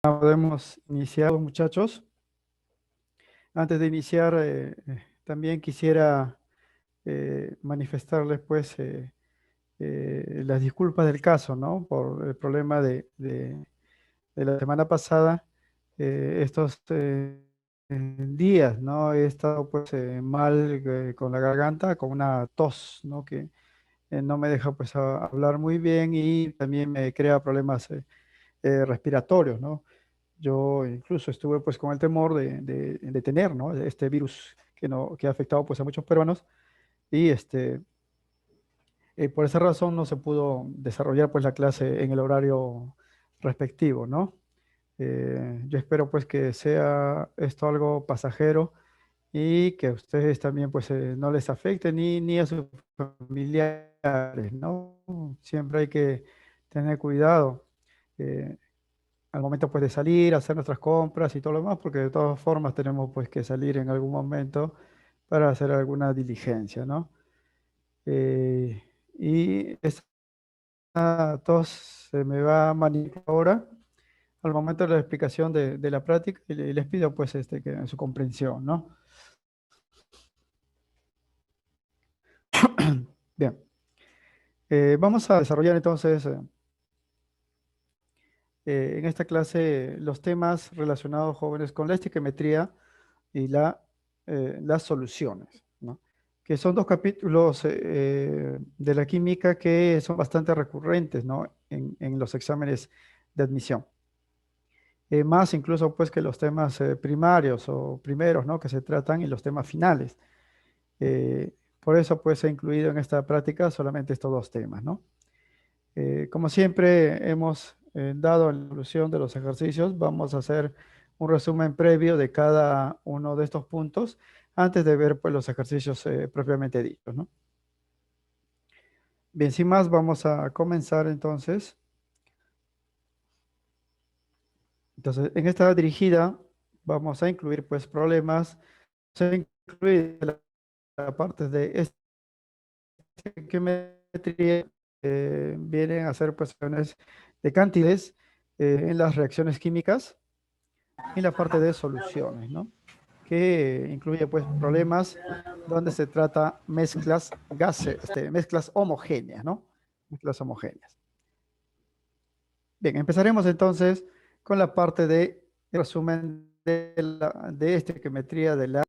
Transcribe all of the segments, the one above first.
Podemos iniciar, muchachos. Antes de iniciar, también quisiera manifestarles, pues, las disculpas del caso, ¿no? Por el problema de la semana pasada. Estos días, ¿no? He estado, pues, mal con la garganta, con una tos, ¿no? Que no me deja, pues, hablar muy bien y también me crea problemas respiratorios, ¿no? Yo incluso estuve pues con el temor de tener, ¿no? Este virus que, no, que ha afectado pues a muchos peruanos y por esa razón no se pudo desarrollar pues la clase en el horario respectivo, ¿no? Yo espero pues que sea esto algo pasajero y que a ustedes también pues no les afecte ni a sus familiares, ¿no? Siempre hay que tener cuidado. eh, Al momento pues de salir, hacer nuestras compras y todo lo demás, porque de todas formas tenemos pues que salir en algún momento para hacer alguna diligencia, ¿no? Eh, y esta tos se me va a manifestar ahora al momento de la explicación de la práctica y les pido pues que su comprensión, ¿no? Bien, vamos a desarrollar entonces en esta clase los temas relacionados, jóvenes, con la estequiometría y las soluciones, ¿no? Que son dos capítulos de la química que son bastante recurrentes, ¿no? En los exámenes de admisión. Más incluso pues que los temas primarios o primeros, ¿no? Que se tratan y los temas finales. Por eso pues he incluido en esta práctica solamente estos dos temas, ¿no? Como siempre hemos dado la solución de los ejercicios, vamos a hacer un resumen previo de cada uno de estos puntos antes de ver pues, los ejercicios propiamente dichos, ¿no? Bien, sin más, vamos a comenzar entonces. Entonces, en esta dirigida vamos a incluir pues problemas, se incluye la parte de estequiometría, vienen a ser cuestiones de cantidades en las reacciones químicas y la parte de soluciones, ¿no? Que incluye pues problemas donde se trata mezclas gases, mezclas homogéneas, ¿no? Mezclas homogéneas. Bien, empezaremos entonces con la parte de resumen de estequiometría de la...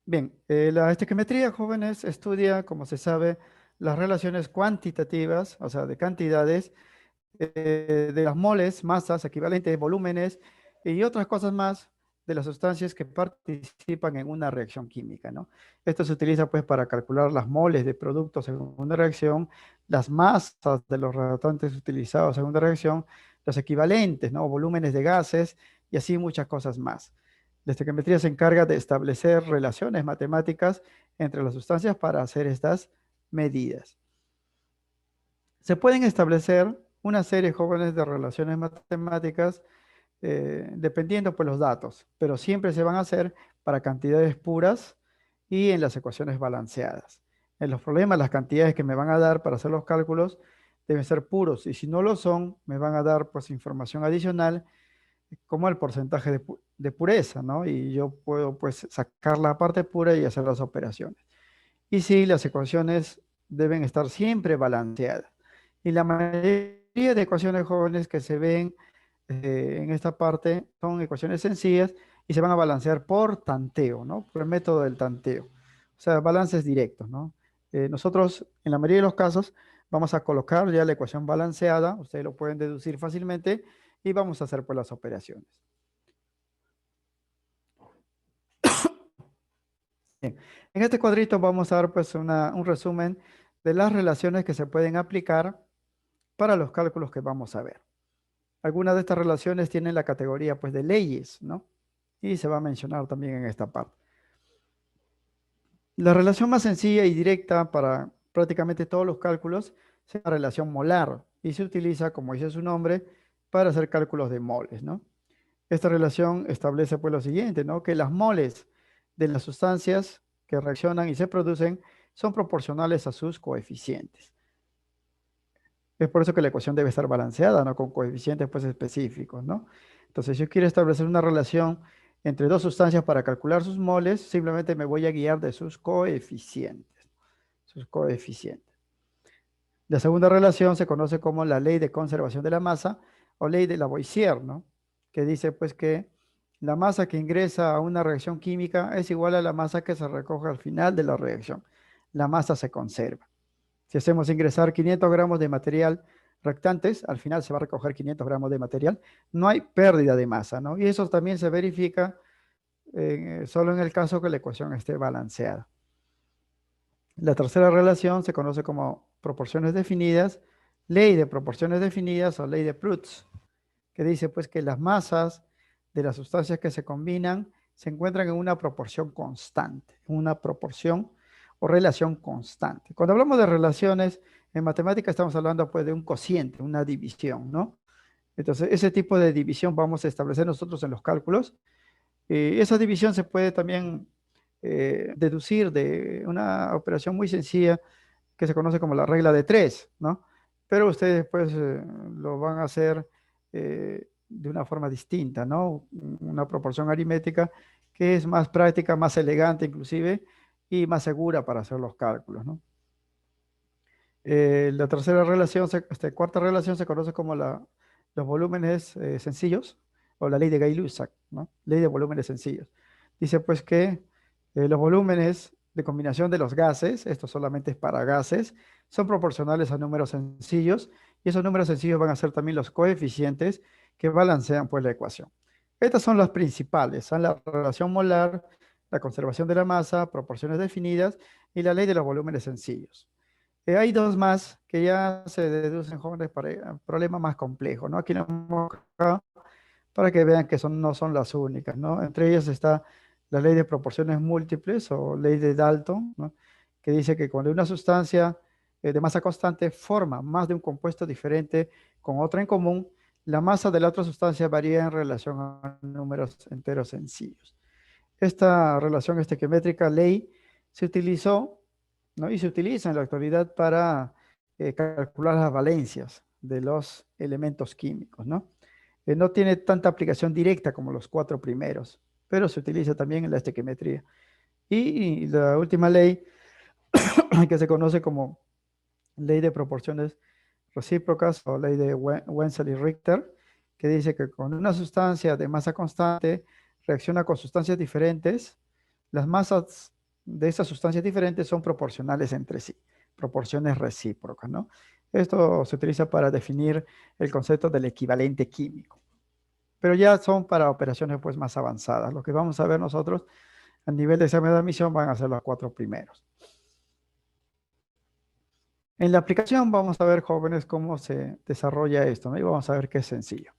Bien, la estequiometría, jóvenes, estudia, como se sabe, las relaciones cuantitativas, o sea, de cantidades, de las moles, masas, equivalentes, volúmenes y otras cosas más de las sustancias que participan en una reacción química, ¿no? Esto se utiliza pues para calcular las moles de productos en una reacción, las masas de los reactantes utilizados en una reacción, los equivalentes, ¿no? Volúmenes de gases y así muchas cosas más. La estequiometría se encarga de establecer relaciones matemáticas entre las sustancias para hacer estas medidas. Se pueden establecer una serie jóvenes de relaciones matemáticas dependiendo pues los datos, pero siempre se van a hacer para cantidades puras y en las ecuaciones balanceadas. En los problemas, las cantidades que me van a dar para hacer los cálculos deben ser puros y si no lo son, me van a dar pues información adicional como el porcentaje de pureza, ¿no? Y yo puedo pues sacar la parte pura y hacer las operaciones. Y sí, las ecuaciones deben estar siempre balanceadas. Y la mayoría de ecuaciones jóvenes que se ven en esta parte son ecuaciones sencillas y se van a balancear por tanteo, ¿no? Por el método del tanteo. O sea, balances directos, ¿no? Nosotros, en la mayoría de los casos, vamos a colocar ya la ecuación balanceada, ustedes lo pueden deducir fácilmente, y vamos a hacer pues las operaciones. Bien. En este cuadrito vamos a dar pues un resumen de las relaciones que se pueden aplicar para los cálculos que vamos a ver. Algunas de estas relaciones tienen la categoría pues de leyes, ¿no? Y se va a mencionar también en esta parte. La relación más sencilla y directa para prácticamente todos los cálculos es la relación molar y se utiliza, como dice su nombre, para hacer cálculos de moles, ¿no? Esta relación establece pues lo siguiente, ¿no? Que las moles de las sustancias que reaccionan y se producen son proporcionales a sus coeficientes. Es por eso que la ecuación debe estar balanceada, ¿no? Con coeficientes pues específicos, ¿no? Entonces, si yo quiero establecer una relación entre dos sustancias para calcular sus moles, simplemente me voy a guiar de sus coeficientes. Sus coeficientes. La segunda relación se conoce como la ley de conservación de la masa o ley de Lavoisier, ¿no? Que dice pues que la masa que ingresa a una reacción química es igual a la masa que se recoge al final de la reacción. La masa se conserva. Si hacemos ingresar 500 gramos de material reactantes, al final se va a recoger 500 gramos de material. No hay pérdida de masa, ¿no? Y eso también se verifica solo en el caso que la ecuación esté balanceada. La tercera relación se conoce como proporciones definidas, ley de proporciones definidas o ley de Proust, que dice pues que las masas de las sustancias que se combinan se encuentran en una proporción constante, una proporción o relación constante. Cuando hablamos de relaciones en matemática estamos hablando pues de un cociente, una división, ¿no? Entonces ese tipo de división vamos a establecer nosotros en los cálculos. Esa división se puede también deducir de una operación muy sencilla que se conoce como la regla de tres, ¿no? Pero ustedes pues lo van a hacer de una forma distinta, ¿no? Una proporción aritmética que es más práctica, más elegante inclusive y más segura para hacer los cálculos, ¿no? La tercera relación, cuarta relación se conoce como los volúmenes sencillos o la ley de Gay-Lussac, ¿no? Ley de volúmenes sencillos. Dice pues que los volúmenes de combinación de los gases, esto solamente es para gases, son proporcionales a números sencillos y esos números sencillos van a ser también los coeficientes que balancean pues la ecuación. Estas son las principales, son la relación molar, la conservación de la masa, proporciones definidas y la ley de los volúmenes sencillos. Hay dos más que ya se deducen jóvenes para problemas más complejos, ¿no? Aquí lo hemos colocado para que vean que no son las únicas, ¿no? Entre ellas está la ley de proporciones múltiples o ley de Dalton, ¿no? Que dice que cuando una sustancia de masa constante forma más de un compuesto diferente con otra en común, la masa de la otra sustancia varía en relación a números enteros sencillos. Esta relación estequiométrica ley se utilizó, ¿no? Y se utiliza en la actualidad para calcular las valencias de los elementos químicos, ¿no? No tiene tanta aplicación directa como los cuatro primeros, pero se utiliza también en la estequiometría. Y la última ley, que se conoce como ley de proporciones recíprocas o ley de Wenzel y Richter, que dice que cuando una sustancia de masa constante reacciona con sustancias diferentes, las masas de esas sustancias diferentes son proporcionales entre sí, proporciones recíprocas, ¿no? Esto se utiliza para definir el concepto del equivalente químico, pero ya son para operaciones pues más avanzadas. Lo que vamos a ver nosotros a nivel de examen de admisión van a ser los cuatro primeros. En la aplicación vamos a ver, jóvenes, cómo se desarrolla esto, ¿no? Y vamos a ver que es sencillo.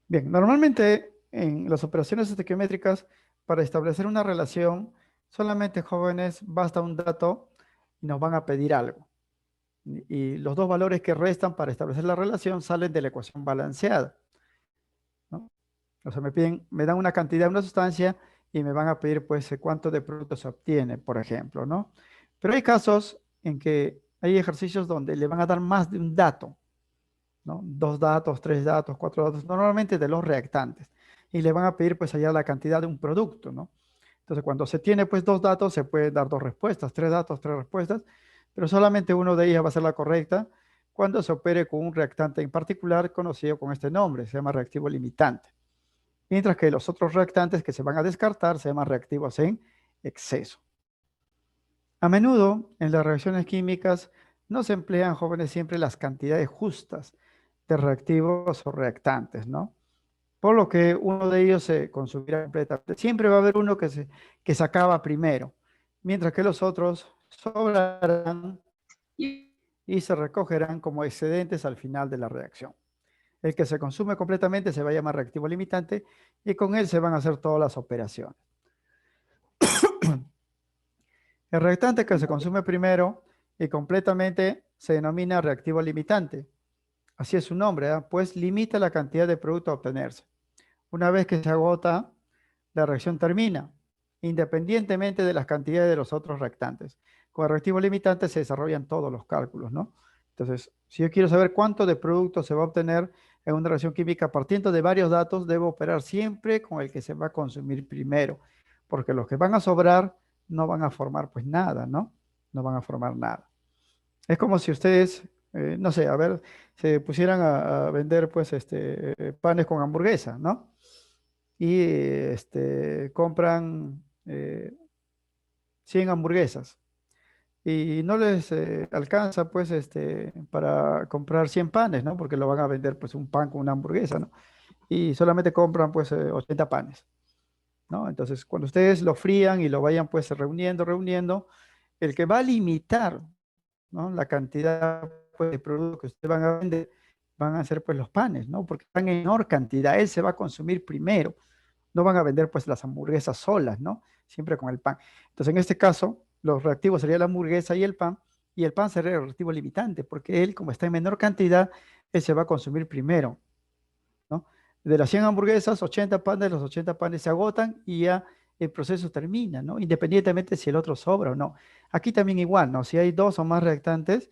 Bien, normalmente en las operaciones estequiométricas, para establecer una relación, solamente, jóvenes, basta un dato y nos van a pedir algo. Y los dos valores que restan para establecer la relación salen de la ecuación balanceada, ¿no? O sea, me dan una cantidad de una sustancia y me van a pedir, pues, cuánto de producto se obtiene, por ejemplo, ¿no? Pero hay casos en que hay ejercicios donde le van a dar más de un dato, ¿no? Dos datos, tres datos, cuatro datos, normalmente de los reactantes. Y le van a pedir, pues, allá la cantidad de un producto, ¿no? Entonces, cuando se tiene, pues, dos datos, se puede dar dos respuestas, tres datos, tres respuestas, pero solamente uno de ellas va a ser la correcta cuando se opere con un reactante en particular conocido con este nombre, se llama reactivo limitante. Mientras que los otros reactantes que se van a descartar se llaman reactivos en exceso. A menudo, en las reacciones químicas, no se emplean, jóvenes, siempre las cantidades justas de reactivos o reactantes, ¿no? Por lo que uno de ellos se consumirá completamente. Siempre va a haber uno que se acaba primero, mientras que los otros sobrarán y se recogerán como excedentes al final de la reacción. El que se consume completamente se va a llamar reactivo limitante y con él se van a hacer todas las operaciones. El reactante que se consume primero y completamente se denomina reactivo limitante. Así es su nombre, ¿eh? Pues limita la cantidad de producto a obtenerse. Una vez que se agota, la reacción termina, independientemente de las cantidades de los otros reactantes. Con el reactivo limitante se desarrollan todos los cálculos, ¿no? Entonces, Si yo quiero saber cuánto de producto se va a obtener en una reacción química partiendo de varios datos, debo operar siempre con el que se va a consumir primero, porque los que van a sobrar no van a formar pues nada, ¿no? No van a formar nada. Es como si ustedes, no sé, a ver, se pusieran a vender pues panes con hamburguesa, ¿no? Y compran 100 hamburguesas y no les alcanza pues para comprar 100 panes, ¿no? Porque lo van a vender pues un pan con una hamburguesa, ¿no? Y solamente compran pues 80 panes, ¿no? Entonces, cuando ustedes lo frían y lo vayan pues reuniendo, el que va a limitar, ¿no? La cantidad pues, de productos que ustedes van a vender van a ser pues los panes, ¿no? Porque están en menor cantidad, él se va a consumir primero. No van a vender pues las hamburguesas solas, ¿no? Siempre con el pan. Entonces, en este caso, los reactivos serían la hamburguesa y el pan sería el reactivo limitante, porque él, como está en menor cantidad, él se va a consumir primero, ¿no? De las 100 hamburguesas, 80 panes, los 80 panes se agotan y ya el proceso termina, ¿no? Independientemente si el otro sobra o no. Aquí también igual, ¿no? Si hay dos o más reactantes,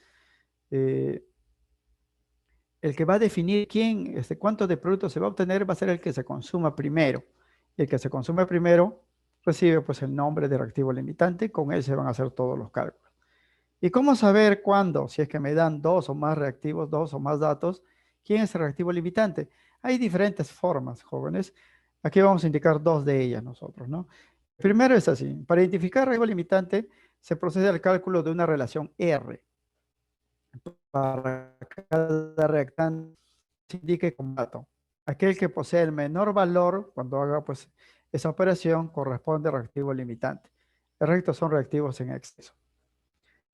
eh, el que va a definir cuánto de producto se va a obtener va a ser el que se consuma primero. Y el que se consume primero recibe pues el nombre de reactivo limitante, con él se van a hacer todos los cálculos. ¿Y cómo saber cuándo? Si es que me dan dos o más reactivos, dos o más datos, ¿quién es el reactivo limitante? Hay diferentes formas, jóvenes. Aquí vamos a indicar dos de ellas nosotros, ¿no? Primero es así. Para identificar el reactivo limitante se procede al cálculo de una relación R para cada reactante se indique como dato. Aquel que posee el menor valor cuando haga pues esa operación corresponde al reactivo limitante. El resto son reactivos en exceso.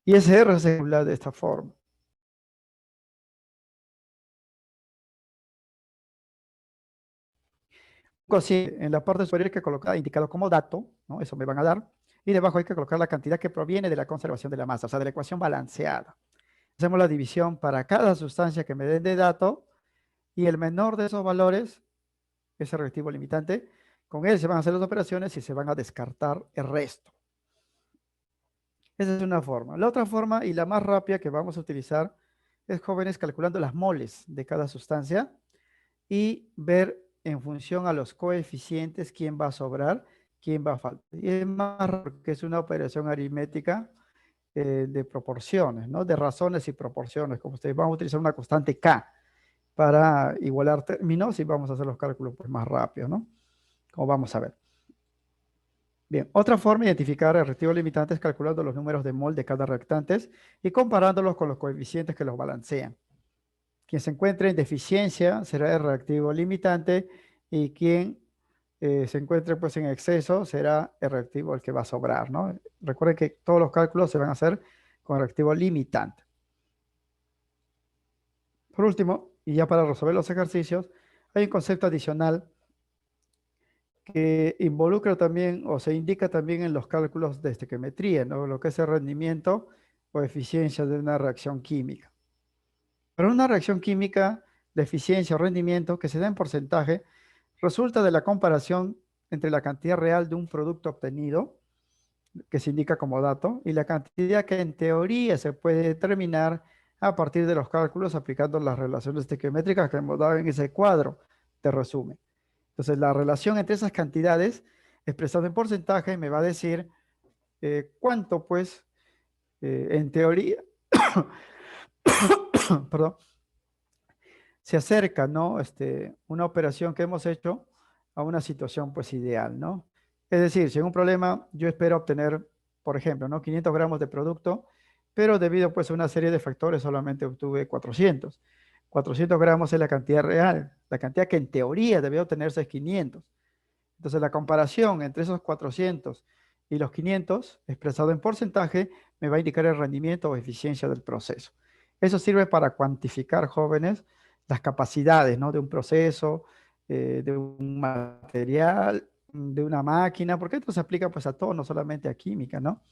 Y ese R se calcula de esta forma. Así, en la parte superior hay que colocar indicado como dato, ¿no? Eso me van a dar. Y debajo hay que colocar la cantidad que proviene de la conservación de la masa, o sea, de la ecuación balanceada. Hacemos la división para cada sustancia que me den de dato y el menor de esos valores ese reactivo limitante. Con él se van a hacer las operaciones y se van a descartar el resto. Esa es una forma. La otra forma y la más rápida que vamos a utilizar es, jóvenes, calculando las moles de cada sustancia y ver en función a los coeficientes quién va a sobrar, quién va a faltar. Y es más porque es una operación aritmética de proporciones, ¿no? De razones y proporciones. Como ustedes van a utilizar una constante K para igualar términos y vamos a hacer los cálculos pues, más rápido, ¿no? Como vamos a ver. Bien, otra forma de identificar el reactivo limitante es calculando los números de mol de cada reactante y comparándolos con los coeficientes que los balancean. Quien se encuentre en deficiencia será el reactivo limitante y quien se encuentre pues, en exceso será el reactivo el que va a sobrar, ¿no? Recuerden que todos los cálculos se van a hacer con el reactivo limitante. Por último, y ya para resolver los ejercicios, hay un concepto adicional que involucra también o se indica también en los cálculos de estequiometría, ¿no? Lo que es el rendimiento o eficiencia de una reacción química. Para una reacción química, la eficiencia o rendimiento que se da en porcentaje resulta de la comparación entre la cantidad real de un producto obtenido, que se indica como dato, y la cantidad que en teoría se puede determinar a partir de los cálculos aplicando las relaciones estequiométricas que hemos dado en ese cuadro de resumen. Entonces, la relación entre esas cantidades, expresada en porcentaje, me va a decir cuánto, pues, en teoría, perdón, se acerca, ¿no? Una operación que hemos hecho a una situación, pues, ideal, ¿no? Es decir, si en un problema yo espero obtener, por ejemplo, ¿no? 500 gramos de producto, pero debido, pues, a una serie de factores solamente obtuve 400. 400 gramos es la cantidad real. La cantidad que en teoría debe obtenerse es 500. Entonces, la comparación entre esos 400 y los 500, expresado en porcentaje, me va a indicar el rendimiento o eficiencia del proceso. Eso sirve para cuantificar, jóvenes, las capacidades, ¿no? De un proceso, de un material, de una máquina, porque esto se aplica pues a todo, no solamente a química, ¿no?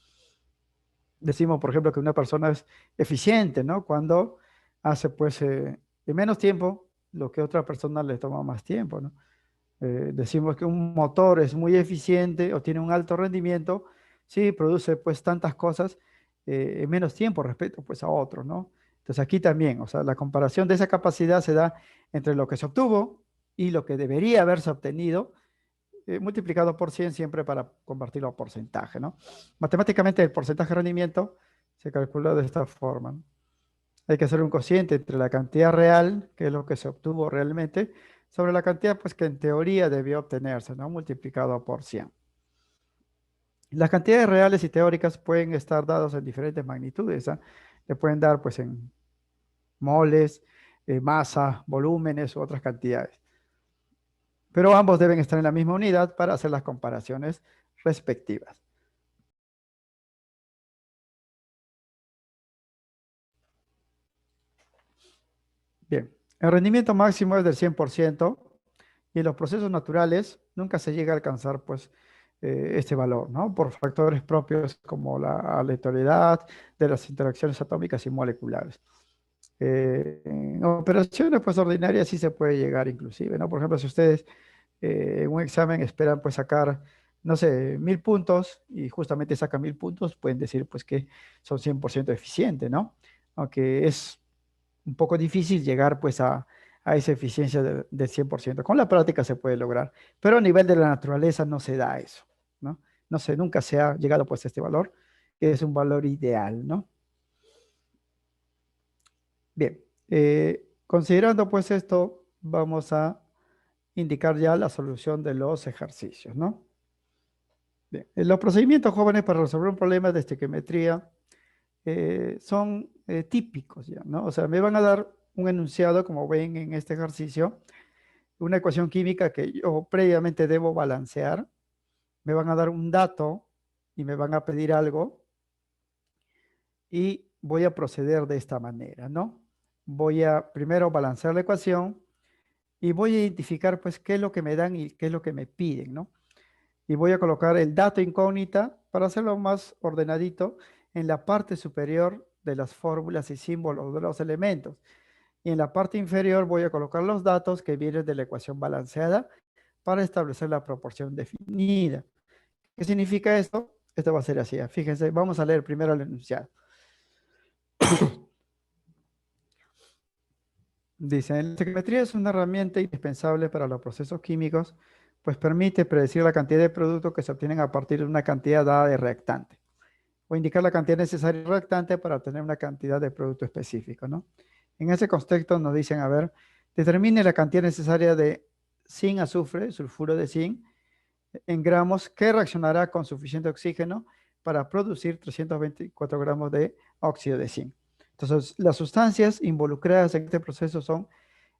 Decimos, por ejemplo, que una persona es eficiente, ¿no? Cuando hace pues en menos tiempo lo que a otra persona le toma más tiempo, ¿no? Decimos que un motor es muy eficiente o tiene un alto rendimiento, sí, produce pues tantas cosas en menos tiempo respecto pues a otros, ¿no? Entonces aquí también, o sea, la comparación de esa capacidad se da entre lo que se obtuvo y lo que debería haberse obtenido, multiplicado por 100 siempre para convertirlo a porcentaje, ¿no? Matemáticamente el porcentaje de rendimiento se calcula de esta forma, ¿no? Hay que hacer un cociente entre la cantidad real, que es lo que se obtuvo realmente, sobre la cantidad pues que en teoría debió obtenerse, ¿no? Multiplicado por 100. Las cantidades reales y teóricas pueden estar dadas en diferentes magnitudes, ¿ah? Le pueden dar pues en moles, masa, volúmenes u otras cantidades. Pero ambos deben estar en la misma unidad para hacer las comparaciones respectivas. Bien, el rendimiento máximo es del 100% y en los procesos naturales nunca se llega a alcanzar pues este valor, ¿no? Por factores propios como la aleatoriedad de las interacciones atómicas y moleculares. En operaciones pues ordinarias sí se puede llegar inclusive, ¿no? Por ejemplo, si ustedes en un examen esperan pues sacar, no sé, 1000 puntos y justamente sacan 1000 puntos, pueden decir pues que son 100% eficientes, ¿no? Aunque es un poco difícil llegar pues a esa eficiencia del 100%. Con la práctica se puede lograr, pero a nivel de la naturaleza no se da eso, ¿no? No sé, nunca se ha llegado pues a este valor, que es un valor ideal, ¿no? Bien, considerando pues esto, vamos a indicar ya la solución de los ejercicios, ¿no? Bien, los procedimientos jóvenes para resolver un problema de estequiometría son típicos ya, ¿no? O sea, me van a dar un enunciado, como ven en este ejercicio, una ecuación química que yo previamente debo balancear, me van a dar un dato y me van a pedir algo y voy a proceder de esta manera, ¿no? Voy a primero balancear la ecuación y voy a identificar pues qué es lo que me dan y qué es lo que me piden, ¿no? Y voy a colocar el dato incógnita para hacerlo más ordenadito en la parte superior de las fórmulas y símbolos de los elementos. Y en la parte inferior voy a colocar los datos que vienen de la ecuación balanceada para establecer la proporción definida. ¿Qué significa esto? Esto va a ser así. Fíjense, vamos a leer primero el enunciado. Dice, la estequiometría es una herramienta indispensable para los procesos químicos, pues permite predecir la cantidad de productos que se obtienen a partir de una cantidad dada de reactante, o indicar la cantidad necesaria de reactante para obtener una cantidad de producto específico, ¿no? En ese contexto nos dicen, a ver, determine la cantidad necesaria de zinc, azufre, sulfuro de zinc, en gramos, que reaccionará con suficiente oxígeno para producir 324 gramos de óxido de zinc. Entonces, las sustancias involucradas en este proceso son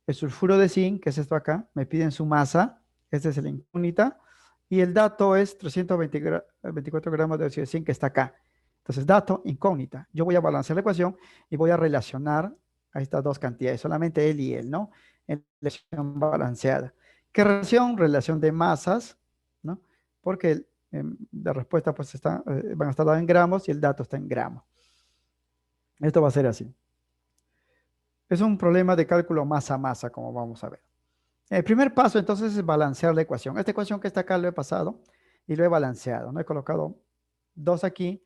el sulfuro de zinc, que es esto acá, me piden su masa, este es el incógnita, y el dato es 324 gramos de óxido de zinc, que está acá. Entonces, dato, incógnita. Yo voy a balancear la ecuación y voy a relacionar a estas dos cantidades, solamente él y él, ¿no? En relación balanceada. ¿Qué relación? Relación de masas, ¿no? Porque la respuesta pues van a estar dadas en gramos y el dato está en gramos. Esto va a ser así. Es un problema de cálculo masa a masa, como vamos a ver. El primer paso entonces es balancear la ecuación. Esta ecuación que está acá lo he pasado y lo he balanceado, ¿no? He colocado 2 aquí,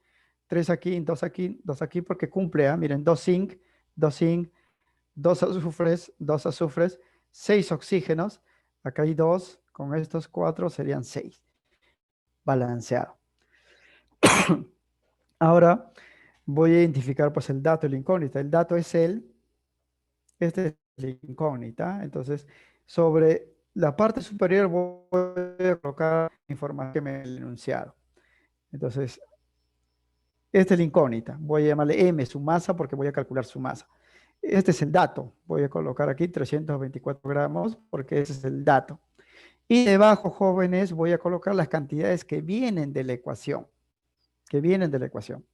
3 aquí, 2 aquí, 2 aquí, porque cumple, miren, 2 zinc, 2 azufres, 2 azufres, 6 oxígenos. Acá hay 2, con estos 4 serían 6. Balanceado. Ahora voy a identificar pues el dato y la incógnita. El dato es este es la incógnita. Entonces, sobre la parte superior voy a colocar información que me ha enunciado. Entonces, esta es la incógnita. Voy a llamarle M, su masa, porque voy a calcular su masa. Este es el dato. Voy a colocar aquí 324 gramos, porque ese es el dato. Y debajo, jóvenes, voy a colocar las cantidades que vienen de la ecuación. Que vienen de la ecuación.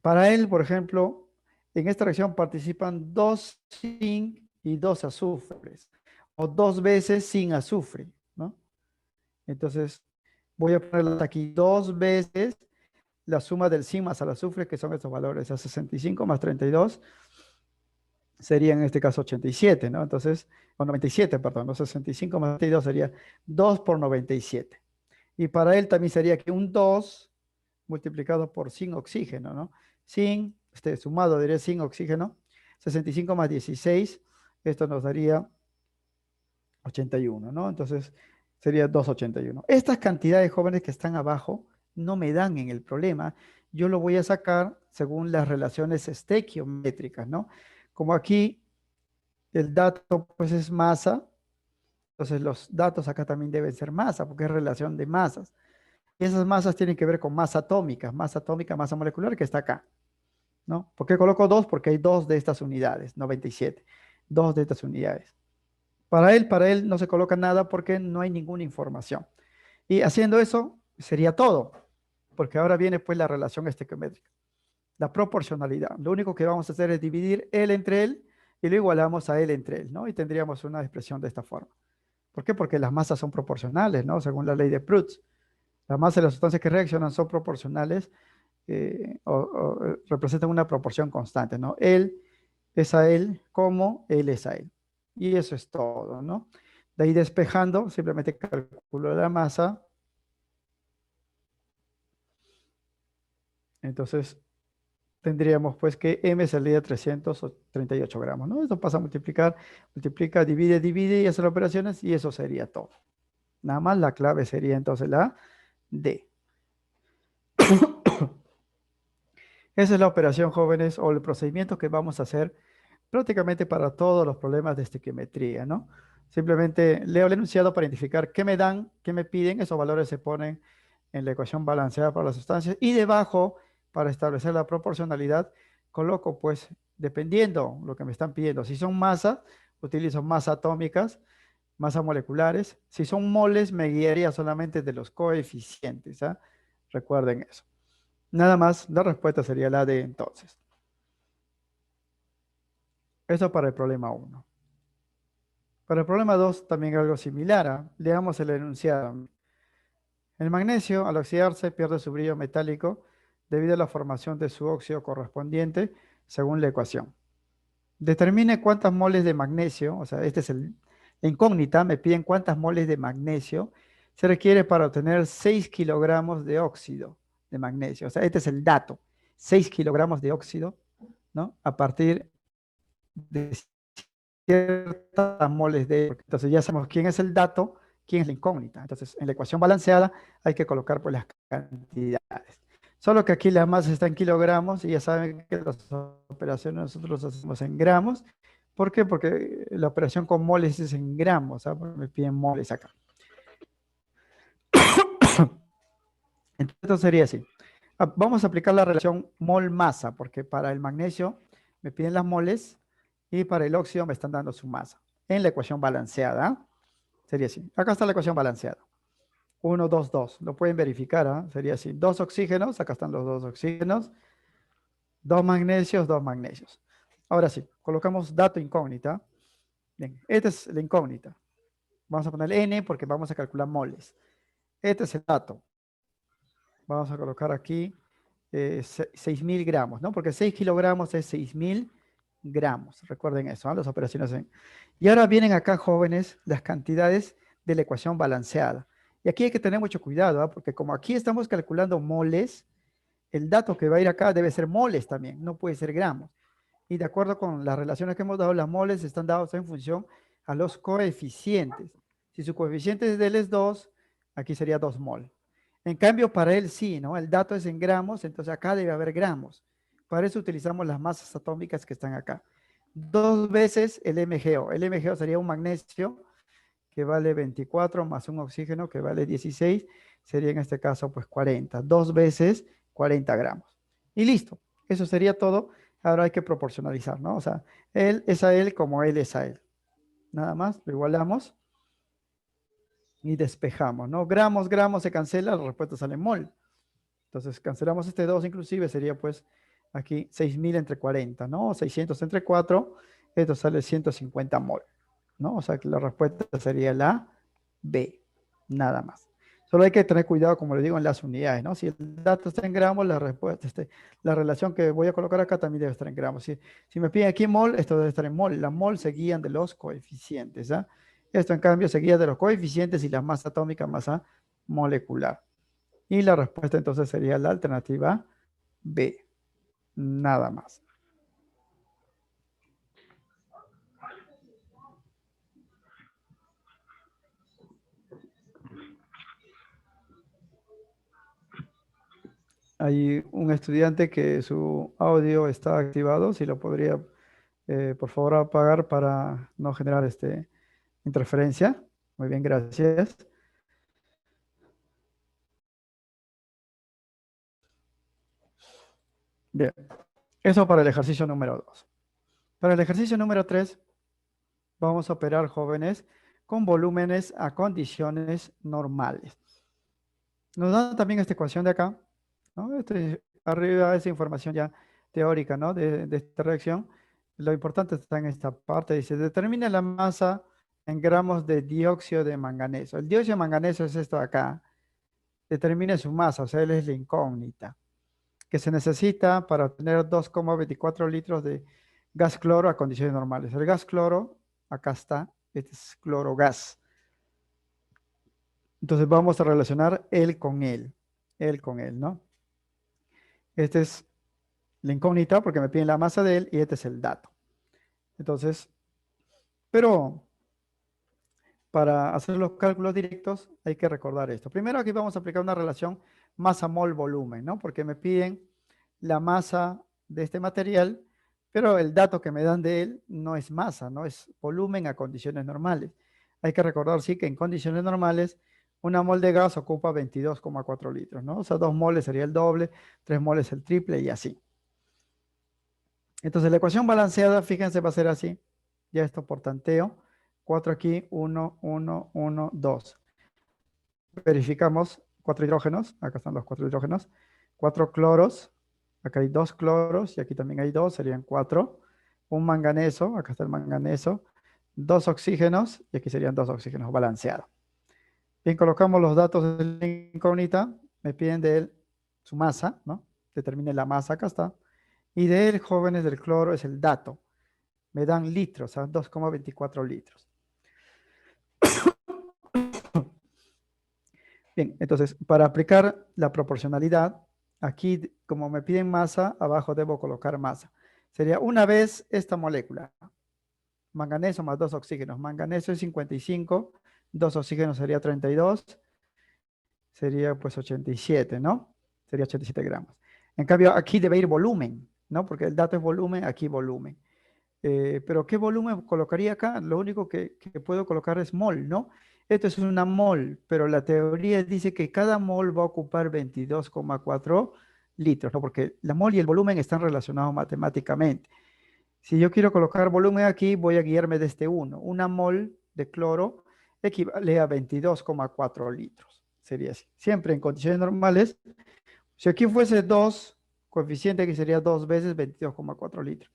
Para él, por ejemplo, en esta reacción participan 2 zinc y 2 azufres, o 2 veces sin azufre, ¿no? Entonces, voy a poner aquí 2 veces la suma del zinc más el azufre, que son estos valores, a 65 más 32, sería en este caso 87, ¿no? Entonces, o 97, perdón, no 65 más 32 sería 2 por 97. Y para él también sería que un 2 multiplicado por sin oxígeno, ¿no? Sin, sumado, diría sin oxígeno, 65 más 16, esto nos daría 81, ¿no? Entonces sería 281. Estas cantidades jóvenes que están abajo no me dan en el problema. Yo lo voy a sacar según las relaciones estequiométricas, ¿no? Como aquí el dato pues es masa, entonces los datos acá también deben ser masa, porque es relación de masas. Y esas masas tienen que ver con masa atómica, masa molecular, que está acá, ¿no? ¿Por qué coloco 2? Porque hay dos de estas unidades, 97, dos de estas unidades. Para él no se coloca nada porque no hay ninguna información. Y haciendo eso sería todo, porque ahora viene pues la relación estequiométrica, la proporcionalidad. Lo único que vamos a hacer es dividir él entre él y lo igualamos a él entre él, ¿no? Y tendríamos una expresión de esta forma. ¿Por qué? Porque las masas son proporcionales, ¿no? Según la ley de Proust. La masa de las sustancias que reaccionan son proporcionales o representan una proporción constante, ¿no? Él es a él como él es a él. Y eso es todo, ¿no? De ahí despejando, simplemente calculo la masa. Entonces, tendríamos pues que M salía 338 gramos, ¿no? Esto pasa a multiplicar, multiplica, divide, divide y hacer operaciones y eso sería todo. Nada más la clave sería entonces la D. Esa es la operación, jóvenes, o el procedimiento que vamos a hacer prácticamente para todos los problemas de estequiometría, ¿no? Simplemente leo el enunciado para identificar qué me dan, qué me piden, esos valores se ponen en la ecuación balanceada para las sustancias y debajo, para establecer la proporcionalidad, coloco pues, dependiendo lo que me están pidiendo, si son masas, utilizo masas atómicas, masas moleculares, si son moles, me guiaría solamente de los coeficientes, ¿ah? Recuerden eso. Nada más, la respuesta sería la de entonces. Eso para el problema 1. Para el problema 2 también algo similar. Leamos el enunciado. El magnesio, al oxidarse, pierde su brillo metálico debido a la formación de su óxido correspondiente, según la ecuación. Determine cuántas moles de magnesio, o sea, este es la incógnita, me piden cuántas moles de magnesio se requiere para obtener 6 kilogramos de óxido de magnesio. O sea, este es el dato, 6 kilogramos de óxido, ¿no? A partir de ciertas moles de... Entonces ya sabemos quién es el dato, quién es la incógnita. Entonces en la ecuación balanceada hay que colocar pues las cantidades. Solo que aquí la masa está en kilogramos y ya saben que las operaciones nosotros las hacemos en gramos. ¿Por qué? Porque la operación con moles es en gramos, ¿sabes? Me piden moles acá. Entonces sería así. Vamos a aplicar la relación mol-masa, porque para el magnesio me piden las moles y para el óxido me están dando su masa. En la ecuación balanceada, sería así. Acá está la ecuación balanceada. 1, 2, 2. Lo pueden verificar, ¿ah? Sería así. 2 oxígenos, acá están los 2 oxígenos. 2 magnesios, 2 magnesios. Ahora sí, colocamos dato incógnita. Bien, esta es la incógnita. Vamos a poner N porque vamos a calcular moles. Este es el dato. Vamos a colocar aquí 6.000 gramos, ¿no? Porque 6 kilogramos es 6.000 gramos. Recuerden eso, ¿no? Las operaciones en... Y ahora vienen acá, jóvenes, las cantidades de la ecuación balanceada. Y aquí hay que tener mucho cuidado, ¿ah? Porque como aquí estamos calculando moles, el dato que va a ir acá debe ser moles también, no puede ser gramos. Y de acuerdo con las relaciones que hemos dado, las moles están dadas en función a los coeficientes. Si su coeficiente de él es 2, aquí sería 2 mol. En cambio, para él sí, ¿no? El dato es en gramos, entonces acá debe haber gramos. Para eso utilizamos las masas atómicas que están acá. 2 veces el MgO. El MgO sería un magnesio que vale 24 más un oxígeno que vale 16. Sería en este caso pues 40. 2 veces 40 gramos. Y listo. Eso sería todo. Ahora hay que proporcionalizar, ¿no? O sea, él es a él como él es a él. Nada más, lo igualamos y despejamos, ¿no? Gramos, gramos se cancela, la respuesta sale mol. Entonces cancelamos este 2 inclusive, sería pues aquí 6.000 entre 40, ¿no? 600 entre 4, esto sale 150 mol, ¿no? O sea que la respuesta sería la B, nada más. Solo hay que tener cuidado, como le digo, en las unidades, ¿no? Si el dato está en gramos, la respuesta, la relación que voy a colocar acá también debe estar en gramos. Si me piden aquí mol, esto debe estar en mol. Las mol se guían de los coeficientes, ¿ah? Esto, en cambio, se guía de los coeficientes y la masa atómica, masa molecular. Y la respuesta entonces sería la alternativa B. Nada más. Hay un estudiante que su audio está activado, si lo podría, por favor, apagar para no generar interferencia. Muy bien, gracias. Bien, eso para el ejercicio número 2. Para el ejercicio número 3, vamos a operar, jóvenes, con volúmenes a condiciones normales. Nos da también esta ecuación de acá, ¿no? Arriba esa información ya teórica, ¿no? De esta reacción. Lo importante está en esta parte. Dice, determina la masa en gramos de dióxido de manganeso. El dióxido de manganeso es esto de acá. Determine su masa, o sea, él es la incógnita, que se necesita para obtener 2,24 litros de gas cloro a condiciones normales. El gas cloro, acá está, este es cloro gas. Entonces vamos a relacionar él con él, ¿no? Este es la incógnita porque me piden la masa de él y este es el dato. Entonces, pero para hacer los cálculos directos hay que recordar esto. Primero aquí vamos a aplicar una relación masa-mol-volumen, ¿no? Porque me piden la masa de este material, pero el dato que me dan de él no es masa, no es volumen a condiciones normales. Hay que recordar, sí, que en condiciones normales una mol de gas ocupa 22,4 litros, ¿no? O sea, 2 moles sería el doble, 3 moles el triple y así. Entonces la ecuación balanceada, fíjense, va a ser así. Ya esto por tanteo. 4 aquí, 1, 1, 1, 2. Verificamos 4 hidrógenos. Acá están los 4 hidrógenos. 4 cloros. Acá hay 2 cloros y aquí también hay 2, serían 4. Un manganeso, acá está el manganeso. 2 oxígenos y aquí serían 2 oxígenos balanceados. Bien, colocamos los datos de la incógnita. Me piden de él su masa, ¿no? Determine la masa, acá está. Y de él, jóvenes, del cloro es el dato. Me dan litros, a 2,24 litros. Bien, entonces, para aplicar la proporcionalidad, aquí, como me piden masa, abajo debo colocar masa. Sería una vez esta molécula, manganeso más 2 oxígenos. Manganeso es 55, 2 oxígenos sería 32, sería pues 87, ¿no? Sería 87 gramos. En cambio, aquí debe ir volumen, ¿no? Porque el dato es volumen, aquí volumen. Pero ¿qué volumen colocaría acá? Lo único que puedo colocar es mol, ¿no? Esto es una mol, pero la teoría dice que cada mol va a ocupar 22,4 litros, ¿no? Porque la mol y el volumen están relacionados matemáticamente. Si yo quiero colocar volumen aquí, voy a guiarme de este 1. Una mol de cloro equivale a 22,4 litros. Sería así. Siempre en condiciones normales. Si aquí fuese 2, coeficiente que sería 2 veces 22,4 litros.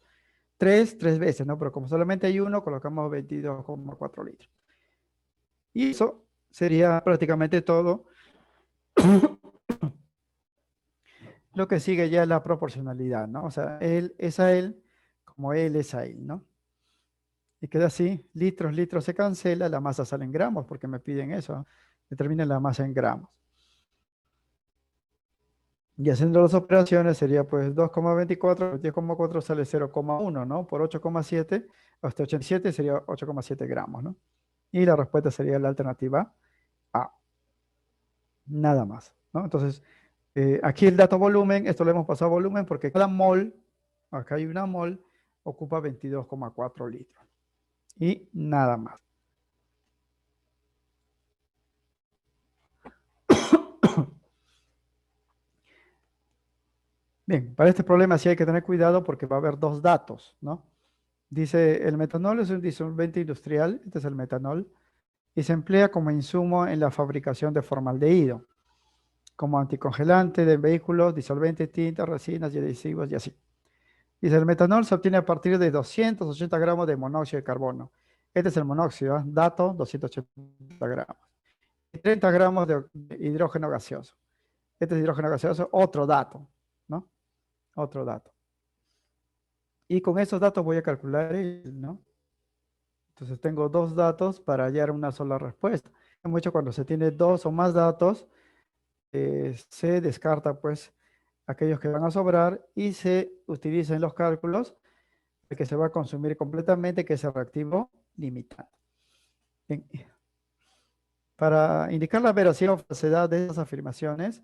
3 veces, ¿no? Pero como solamente hay uno, colocamos 22,4 litros. Y eso sería prácticamente todo. Lo que sigue ya es la proporcionalidad, ¿no? O sea, él es a él, como él es a él, ¿no? Y queda así, litros, litros se cancela, la masa sale en gramos, porque me piden eso, ¿no? Determinen la masa en gramos. Y haciendo las operaciones sería pues 2,24, 10,4 sale 0,1, ¿no? Por 8,7, hasta 87 sería 8,7 gramos, ¿no? Y la respuesta sería la alternativa A. Nada más, ¿no? Entonces, aquí el dato volumen, esto lo hemos pasado a volumen porque cada mol, acá hay una mol, ocupa 22,4 litros. Y nada más. Bien, para este problema sí hay que tener cuidado porque va a haber dos datos, ¿no? Dice, el metanol es un disolvente industrial, este es el metanol, y se emplea como insumo en la fabricación de formaldehído, como anticongelante de vehículos, disolvente, tintas, resinas y adhesivos y así. Dice, el metanol se obtiene a partir de 280 gramos de monóxido de carbono. Este es el monóxido, ¿eh? Dato, 280 gramos. 30 gramos de hidrógeno gaseoso. Este es hidrógeno gaseoso, otro dato, ¿no? Otro dato. Y con esos datos voy a calcular, ¿no? Entonces tengo dos datos para hallar una sola respuesta. Mucho cuando se tiene dos o más datos, se descarta pues aquellos que van a sobrar y se utiliza en los cálculos el que se va a consumir completamente, que es el reactivo limitado. Bien. Para indicar la veracidad o falsedad de esas afirmaciones,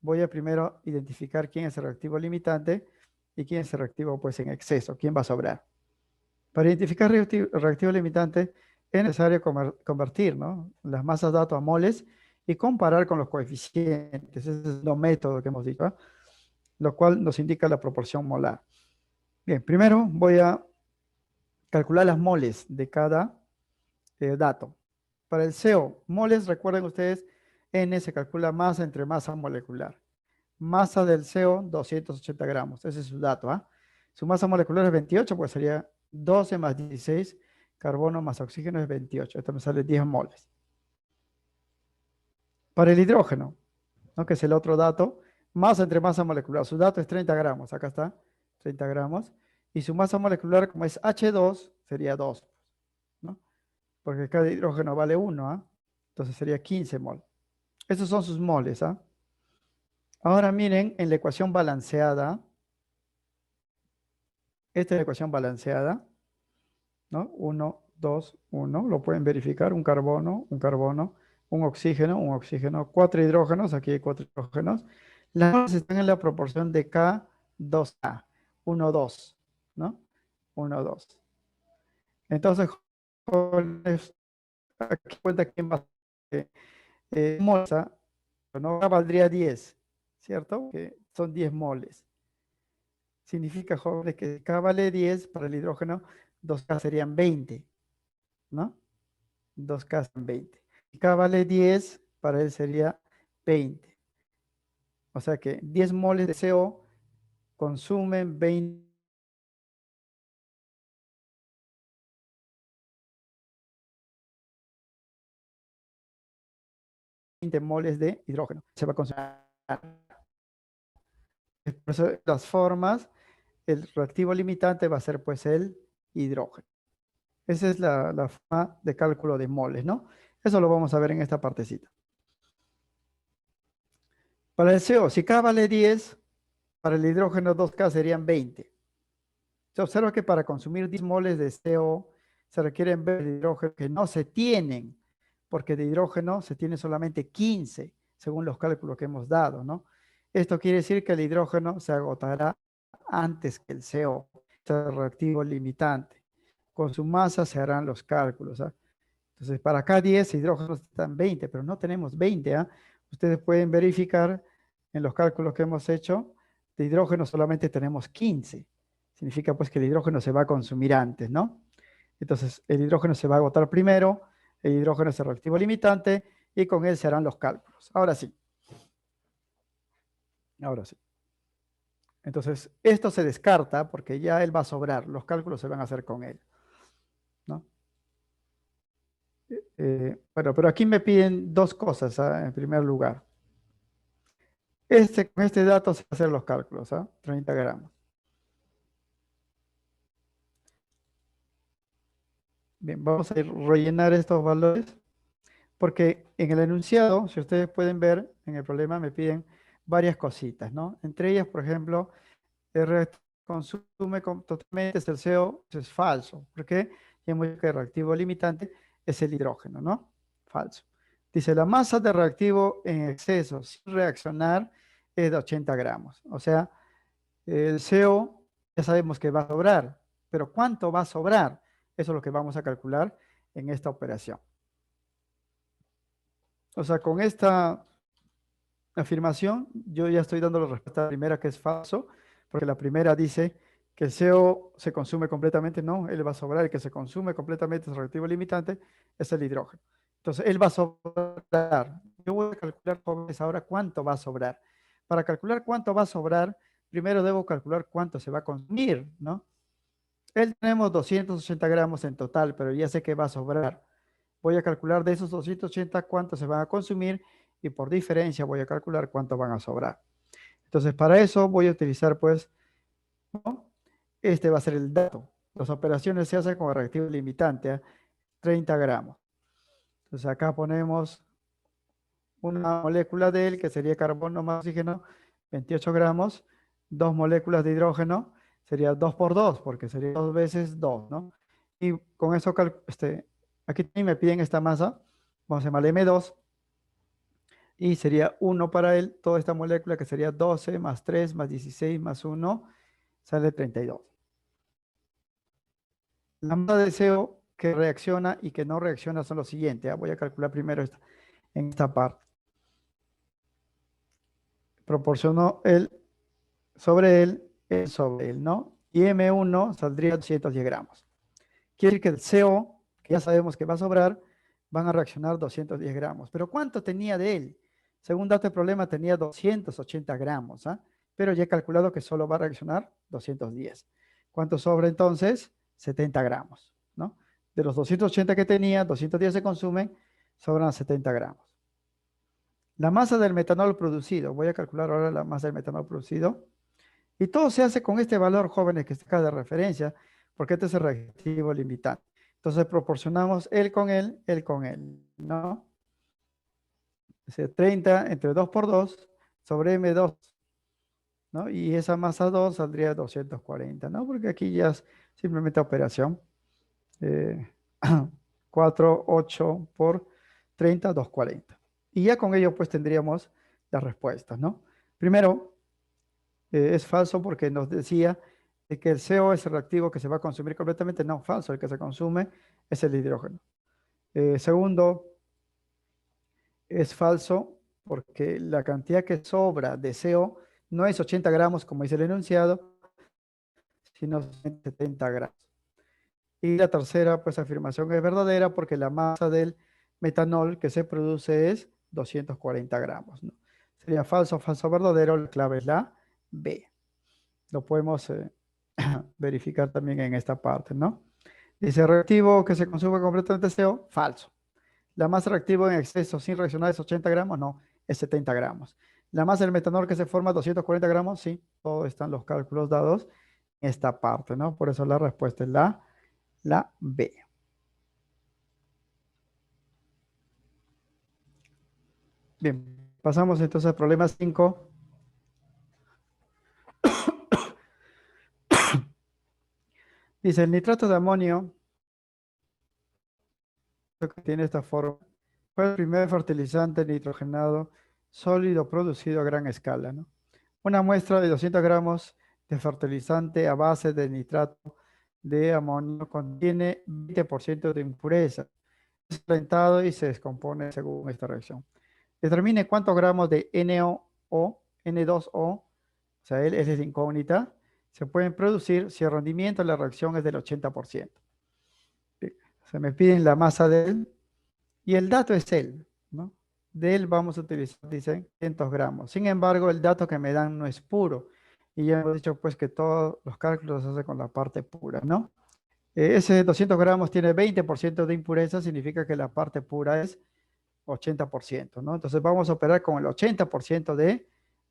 voy a primero identificar quién es el reactivo limitante y quién es el reactivo pues en exceso, quién va a sobrar. Para identificar reactivo limitante es necesario convertir, ¿no?, las masas datos a moles y comparar con los coeficientes. Ese es el método que hemos dicho, ¿eh? Lo cual nos indica la proporción molar. Bien, primero voy a calcular las moles de cada dato. Para el CO, moles, recuerden ustedes, N se calcula masa entre masa molecular. Masa del CO, 280 gramos. Ese es su dato, ¿ah? Su masa molecular es 28, pues sería 12 más 16. Carbono más oxígeno es 28. Esto me sale 10 moles. Para el hidrógeno, ¿no?, que es el otro dato, masa entre masa molecular. Su dato es 30 gramos. Acá está, 30 gramos. Y su masa molecular, como es H2, sería 2, ¿no? Porque cada hidrógeno vale 1, ¿ah? Entonces sería 15 mol. Esos son sus moles, ¿ah? Ahora miren en la ecuación balanceada. Esta es la ecuación balanceada, ¿no? 1, 2, 1. Lo pueden verificar. Un carbono, un oxígeno, 4 hidrógenos. Aquí hay 4 hidrógenos. Las moles están en la proporción de K2A. 1, 2, ¿no? 1, 2. Entonces, jóvenes, aquí cuenta quién va a ser. Molsa, no valdría 10, ¿cierto? Que son 10 moles. Significa, jóvenes, que K vale 10 para el hidrógeno, 2K serían 20, ¿no? 2K son 20. Y K vale 10, para él sería 20. O sea que 10 moles de CO consumen 20 moles de hidrógeno. Se va a consumir. Por eso, las formas, el reactivo limitante va a ser pues el hidrógeno. Esa es la forma de cálculo de moles, ¿no? Eso lo vamos a ver en esta partecita. Para el CO, si K vale 10, para el hidrógeno 2K serían 20. Se observa que para consumir 10 moles de CO se requieren ver de hidrógeno que no se tienen, porque de hidrógeno se tiene solamente 15, según los cálculos que hemos dado, ¿no? Esto quiere decir que el hidrógeno se agotará antes que el CO, es el reactivo limitante. Con su masa se harán los cálculos, ¿ah? Entonces, para acá 10 hidrógenos están 20, pero no tenemos 20, ¿ah? Ustedes pueden verificar en los cálculos que hemos hecho, de hidrógeno solamente tenemos 15. Significa pues que el hidrógeno se va a consumir antes, ¿no? Entonces, el hidrógeno se va a agotar primero, el hidrógeno es el reactivo limitante, y con él se harán los cálculos. Ahora sí. Ahora sí. Entonces, esto se descarta porque ya él va a sobrar. Los cálculos se van a hacer con él, ¿no? Bueno, pero aquí me piden dos cosas, ¿ah? En primer lugar. Con este dato se van a hacer los cálculos, ¿ah? 30 gramos. Bien, vamos a rellenar estos valores porque en el enunciado, si ustedes pueden ver, en el problema me piden varias cositas, ¿no? Entre ellas, por ejemplo, el reactivo consume totalmente es el CO, eso es falso. ¿Por qué? Ya hemos dicho que el reactivo limitante es el hidrógeno, ¿no? Falso. Dice, la masa de reactivo en exceso sin reaccionar es de 80 gramos. O sea, el CO ya sabemos que va a sobrar, pero ¿cuánto va a sobrar? Eso es lo que vamos a calcular en esta operación. O sea, con esta afirmación, yo ya estoy dando la respuesta primera, que es falso, porque la primera dice que el CO se consume completamente. No, él va a sobrar. El que se consume completamente, es el reactivo limitante, es el hidrógeno. Entonces, él va a sobrar. Yo voy a calcular, jóvenes, ahora cuánto va a sobrar. Para calcular cuánto va a sobrar, primero debo calcular cuánto se va a consumir, ¿no? Él tenemos 280 gramos en total, pero ya sé que va a sobrar. Voy a calcular de esos 280 cuánto se van a consumir y por diferencia voy a calcular cuánto van a sobrar. Entonces, para eso voy a utilizar, pues, ¿no? Este va a ser el dato. Las operaciones se hacen con el reactivo limitante, ¿eh? 30 gramos. Entonces, acá ponemos una molécula de él, que sería carbono más oxígeno, 28 gramos. Dos moléculas de hidrógeno, sería 2 por 2, porque sería 2 veces 2, ¿no? Y con eso, aquí también me piden esta masa, vamos a llamarle M2. Y sería 1 para él, toda esta molécula que sería 12 más 3 más 16 más 1, sale 32. La masa de CO que reacciona y que no reacciona son los siguientes. Voy a calcular primero en esta parte. Proporcionó él sobre él, ¿no? Y M1 saldría 210 gramos. Quiere decir que el CO, que ya sabemos que va a sobrar, van a reaccionar 210 gramos. ¿Pero cuánto tenía de él? Según dato del problema, tenía 280 gramos, ¿ah? Pero ya he calculado que solo va a reaccionar 210. ¿Cuánto sobra entonces? 70 gramos, ¿no? De los 280 que tenía, 210 se consumen, sobran 70 gramos. La masa del metanol producido, voy a calcular ahora la masa del metanol producido. Y todo se hace con este valor, jóvenes, que está acá de referencia, porque este es el reactivo limitante. Entonces proporcionamos él con él, ¿no? O sea, 30 entre 2 por 2 sobre M2, ¿no? Y esa masa 2 saldría 240, ¿no? Porque aquí ya es simplemente operación. Eh, 4, 8 por 30, 240. Y ya con ello pues tendríamos las respuestas, ¿no? Primero, es falso porque nos decía de que el CO es el reactivo que se va a consumir completamente. No, falso, el que se consume es el hidrógeno. Segundo, es falso porque la cantidad que sobra de CO no es 80 gramos como dice el enunciado, sino 70 gramos. Y la tercera pues afirmación es verdadera porque la masa del metanol que se produce es 240 gramos, ¿no? Sería falso, falso, verdadero, la clave es la B. Lo podemos verificar también en esta parte, ¿no? Dice reactivo que se consume completamente CO, falso. La masa reactivo en exceso sin reaccionar es 80 gramos, no, es 70 gramos. La masa del metanol que se forma 240 gramos, sí, todos están los cálculos dados en esta parte, ¿no? Por eso la respuesta es la B. Bien, pasamos entonces al problema 5. Dice, el nitrato de amonio, que tiene esta forma, fue el primer fertilizante nitrogenado sólido producido a gran escala, ¿no? Una muestra de 200 gramos de fertilizante a base de nitrato de amonio contiene 20% de impureza. Es calentado y se descompone según esta reacción. Determine cuántos gramos de NO, N2O, o sea, él es de incógnita, se pueden producir si el rendimiento de la reacción es del 80%. Se me piden la masa de él y el dato es él, ¿no? De él vamos a utilizar, dicen, 500 gramos. Sin embargo, el dato que me dan no es puro. Y ya hemos dicho, pues, que todos los cálculos se hacen con la parte pura, ¿no? Ese 200 gramos tiene 20% de impureza, significa que la parte pura es 80%, ¿no? Entonces vamos a operar con el 80% de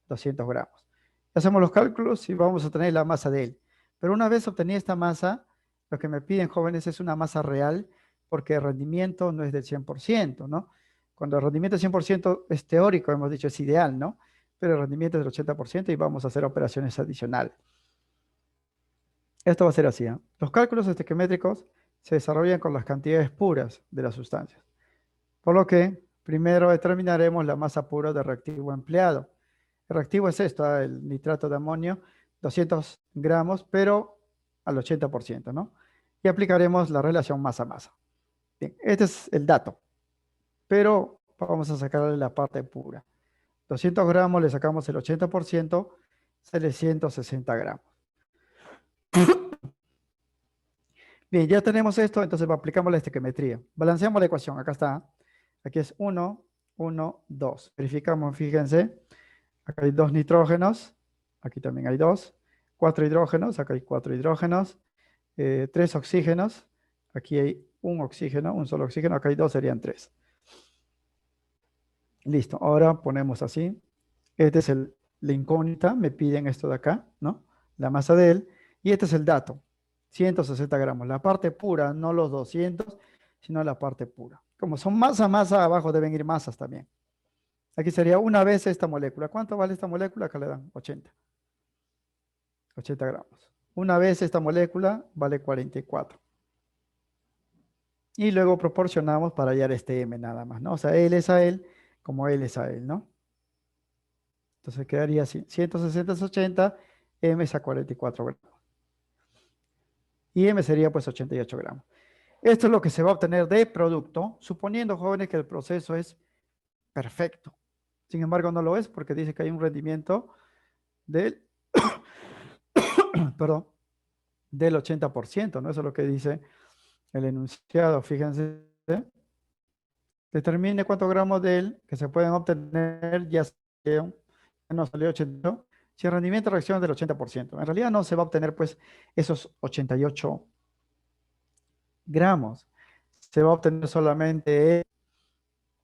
200 gramos. Hacemos los cálculos y vamos a obtener la masa de él. Pero una vez obtenida esta masa, lo que me piden, jóvenes, es una masa real, porque el rendimiento no es del 100%, ¿no? Cuando el rendimiento es 100% es teórico, hemos dicho, es ideal, ¿no? Pero el rendimiento es del 80% y vamos a hacer operaciones adicionales. Esto va a ser así, ¿eh? Los cálculos estequiométricos se desarrollan con las cantidades puras de las sustancias. Por lo que primero determinaremos la masa pura del reactivo empleado. El reactivo es esto, el nitrato de amonio, 200 gramos, pero al 80%, ¿no? Y aplicaremos la relación masa-masa. Bien, este es el dato, pero vamos a sacarle la parte pura. 200 gramos le sacamos el 80%, sale 160 gramos. Bien, ya tenemos esto, entonces aplicamos la estequiometría. Balanceamos la ecuación, acá está. Aquí es 1, 1, 2. Verificamos, fíjense. Acá hay 2 nitrógenos, aquí también hay 2. 4 hidrógenos, acá hay 4 hidrógenos. 3 oxígenos, aquí hay un oxígeno, un solo oxígeno, acá hay 2, serían 3. Listo, ahora ponemos así. Este es la incógnita, me piden esto de acá, ¿no? La masa de él. Y este es el dato, 160 gramos. La parte pura, no los 200, sino la parte pura. Como son masa, masa, abajo deben ir masas también. Aquí sería una vez esta molécula. ¿Cuánto vale esta molécula? Acá le dan 80. 80 gramos. Una vez esta molécula vale 44. Y luego proporcionamos para hallar este M nada más, ¿no? O sea, él es a él como él es a él, ¿no? Entonces quedaría así, 160 es 80, M es a 44 gramos. Y M sería pues 88 gramos. Esto es lo que se va a obtener de producto, suponiendo, jóvenes, que el proceso es perfecto. Sin embargo, no lo es porque dice que hay un rendimiento del, perdón, del 80%, ¿no? Eso es lo que dice el enunciado. Fíjense, determine cuántos gramos de él que se pueden obtener, ya sea, no salió 80, ¿no? Si el rendimiento de reacción es del 80%. En realidad no se va a obtener pues esos 88 gramos. Se va a obtener solamente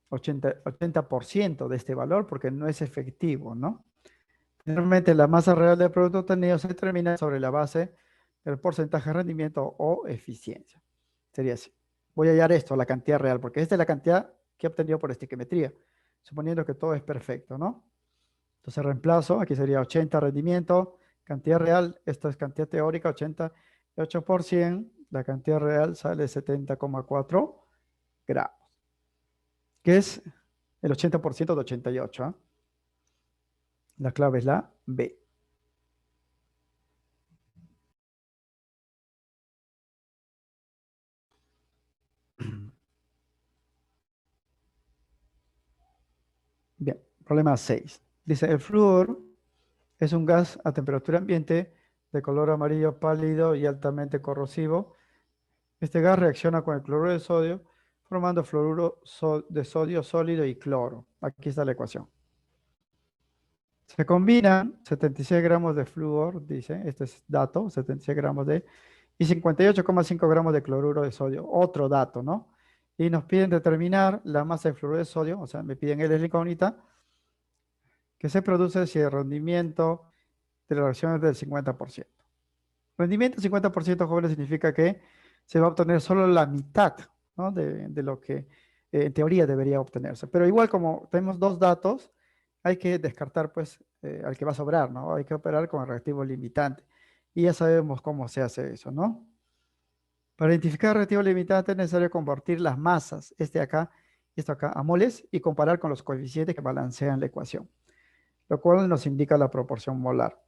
80% de este valor porque no es efectivo, ¿no? Generalmente la masa real del producto obtenido se determina sobre la base del porcentaje de rendimiento o eficiencia. Sería así. Voy a hallar esto, la cantidad real, porque esta es la cantidad que he obtenido por estiquiometría, suponiendo que todo es perfecto, ¿no? Entonces reemplazo, aquí sería 80 rendimiento, cantidad real, esto es cantidad teórica, 88%, la cantidad real sale 70,4 gramos, que es el 80% de 88, ¿eh? La clave es la B. Bien, problema 6. Dice, el flúor es un gas a temperatura ambiente de color amarillo pálido y altamente corrosivo. Este gas reacciona con el cloruro de sodio, formando fluoruro de sodio sólido y cloro. Aquí está la ecuación. Se combinan 76 gramos de flúor, dice, este es dato, 76 gramos y 58,5 gramos de cloruro de sodio, otro dato, ¿no? Y nos piden determinar la masa de fluoruro de sodio, o sea, me piden el es la incógnita, que se produce si el rendimiento de la reacción es del 50%. Rendimiento 50%, jóvenes, significa que se va a obtener solo la mitad, ¿no? de lo que en teoría debería obtenerse. Pero igual como tenemos dos datos, hay que descartar pues al que va a sobrar, ¿no? Hay que operar con el reactivo limitante. Y ya sabemos cómo se hace eso, ¿no? Para identificar el reactivo limitante es necesario convertir las masas, este acá y esto acá, a moles y comparar con los coeficientes que balancean la ecuación, lo cual nos indica la proporción molar.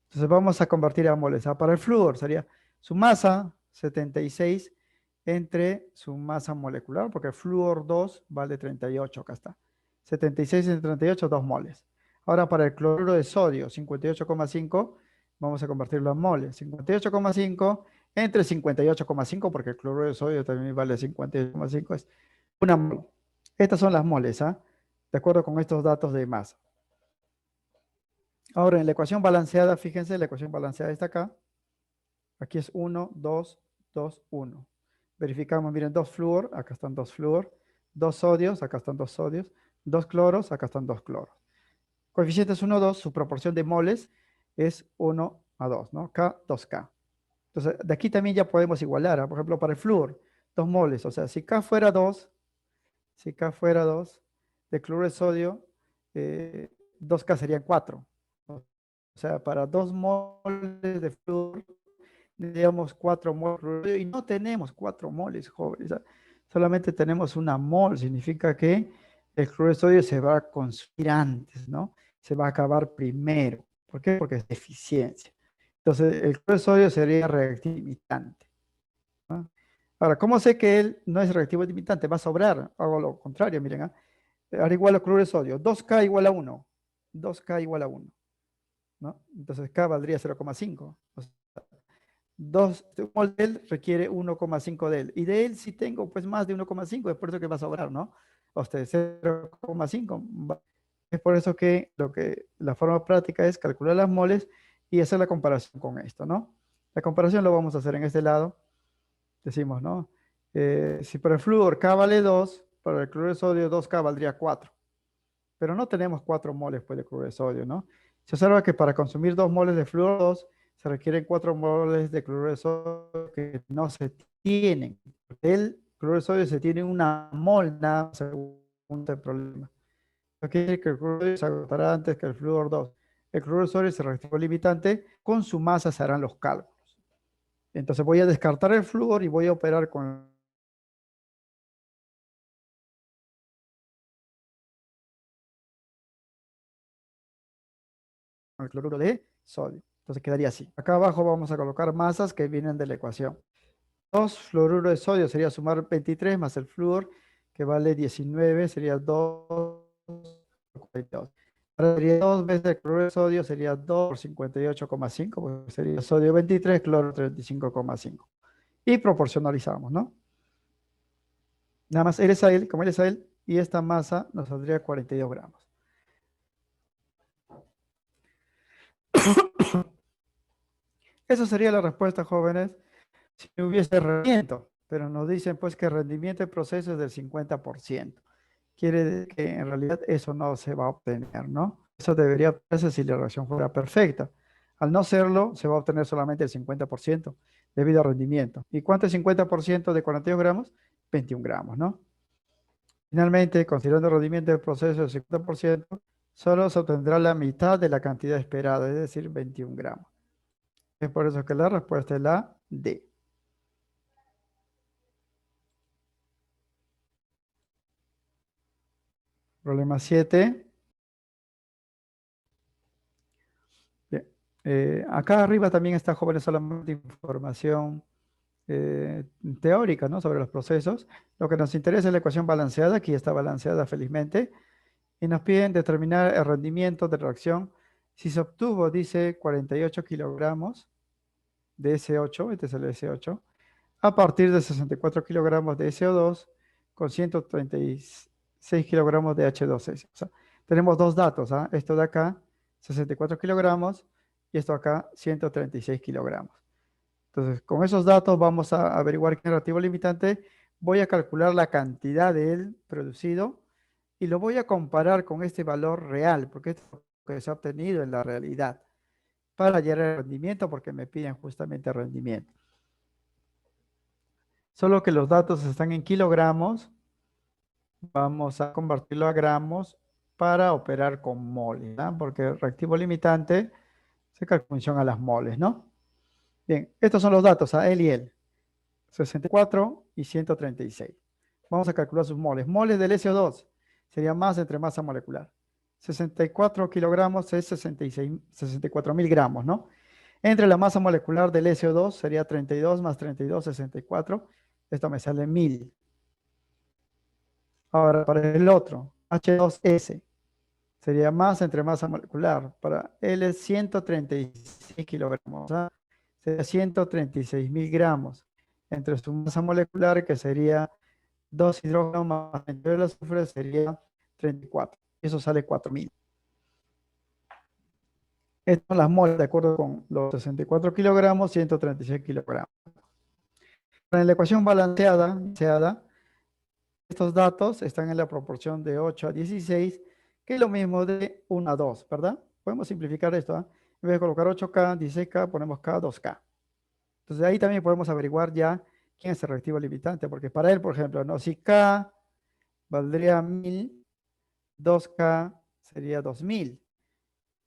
Entonces vamos a convertir a moles. Para el flúor sería su masa 76 entre su masa molecular, porque el flúor 2 vale 38, acá está. 76 entre 38, 2 moles. Ahora para el cloruro de sodio, 58,5, vamos a convertirlo a moles. 58,5 entre 58,5, porque el cloruro de sodio también vale 58,5, es una mol. Estas son las moles, ¿ah? De acuerdo con estos datos de masa. Ahora, en la ecuación balanceada, fíjense, la ecuación balanceada está acá. Aquí es 1, 2, 2, 1. Verificamos, miren, 2 flúor, acá están 2 flúor. 2 sodios, acá están 2 sodios. 2 cloros, acá están 2 cloros. Coeficiente es 1, 2, su proporción de moles es 1 a 2, ¿no? K, 2K. Entonces, de aquí también ya podemos igualar, ¿ah? Por ejemplo, para el flúor, 2 moles. O sea, si K fuera 2, si K fuera 2, de cloruro de sodio, 2K serían 4. O sea, para 2 moles de flúor, tendríamos 4 moles y no tenemos 4 moles, jóvenes. Solamente tenemos una mol, significa que el cloruro de sodio se va a consumir antes, ¿no? Se va a acabar primero. ¿Por qué? Porque es eficiencia. Entonces, el cloruro de sodio sería reactivo limitante, ¿no? Ahora, ¿cómo sé que él no es reactivo limitante? Va a sobrar. Hago lo contrario, miren. Ahora igual a cloruro de sodio. 2K igual a 1. 2K igual a 1, ¿no? Entonces K valdría 0,5. O sea, 2 mol de él requiere 1,5 de él. Y de él si tengo pues más de 1,5, es por eso que va a sobrar, ¿no? O sea, 0,5. Es por eso que, la forma práctica es calcular las moles y hacer la comparación con esto, ¿no? La comparación lo vamos a hacer en este lado. Decimos, ¿no? Si para el flúor K vale 2, para el cloruro de sodio 2K valdría 4. Pero no tenemos 4 moles pues, de cloruro de sodio, ¿no? Se observa que para consumir 2 moles de flúor 2 se requieren 4 moles de cloruro de sodio que no se tienen. El cloruro de sodio se tiene una mol nada más, según el problema. Eso quiere decir que el cloruro de sodio se agotará antes que el flúor 2. El cloruro de sodio es el reactivo limitante, con su masa se harán los cálculos. Entonces voy a descartar el flúor y voy a operar con con el cloruro de sodio. Entonces quedaría así. Acá abajo vamos a colocar masas que vienen de la ecuación. 2 fluoruro de sodio sería sumar 23 más el flúor, que vale 19, sería 2 por 42. Ahora sería 2 veces el cloruro de sodio, sería 2 por 58,5, porque sería sodio 23, cloro 35,5. Y proporcionalizamos, ¿no? Nada más él es a él, como él es a él, y esta masa nos saldría 42 gramos. Esa sería la respuesta, jóvenes, si no hubiese rendimiento, pero nos dicen pues que el rendimiento del proceso es del 50%. Quiere decir que en realidad eso no se va a obtener, ¿no? Eso debería obtenerse si la reacción fuera perfecta. Al no serlo, se va a obtener solamente el 50% debido al rendimiento. ¿Y cuánto es 50% de 42 gramos? 21 gramos, ¿no? Finalmente, considerando el rendimiento del proceso del 50%, solo se obtendrá la mitad de la cantidad esperada, es decir, 21 gramos. Es por eso que la respuesta es la D. Problema 7. Bien. Acá arriba también está, jóvenes, solamente información teórica, ¿no? Sobre los procesos. Lo que nos interesa es la ecuación balanceada. Aquí está balanceada felizmente. Y nos piden determinar el rendimiento de reacción. Si se obtuvo, dice 48 kilogramos de S8, este es el S8, a partir de 64 kilogramos de SO2 con 136 kilogramos de H2S. O sea, tenemos dos datos, ¿ah? Esto de acá, 64 kilogramos, y esto acá, 136 kilogramos. Entonces, con esos datos vamos a averiguar qué es el reactivo limitante. Voy a calcular la cantidad de él producido y lo voy a comparar con este valor real, porque esto es lo que se ha obtenido en la realidad, para hallar el rendimiento, porque me piden justamente rendimiento. Solo que los datos están en kilogramos, vamos a convertirlo a gramos para operar con moles, ¿no? Porque el reactivo limitante se calcula en función a las moles, ¿no? Bien, estos son los datos, a él y él, 64 y 136. Vamos a calcular sus moles. Moles del SO2 sería masa entre masa molecular. 64 kilogramos es 64.000 gramos, ¿no? Entre la masa molecular del SO2 sería 32 más 32, 64. Esto me sale 1000. Ahora, para el otro, H2S, sería masa entre masa molecular. Para él es 136 kilogramos, ¿ah? Sería 136.000 gramos. Entre su masa molecular, que sería 2 hidrógenos más 22 de azufre, sería 34. Eso sale 4000. Estas son las moles de acuerdo con los 64 kilogramos, 136 kilogramos. En la ecuación balanceada, estos datos están en la proporción de 8 a 16, que es lo mismo de 1 a 2, ¿verdad? Podemos simplificar esto, ¿eh? En vez de colocar 8K, 16K, ponemos K, 2K. Entonces ahí también podemos averiguar ya quién es el reactivo limitante, porque para él, por ejemplo, ¿no? Si K valdría 1000, 2K sería 2000,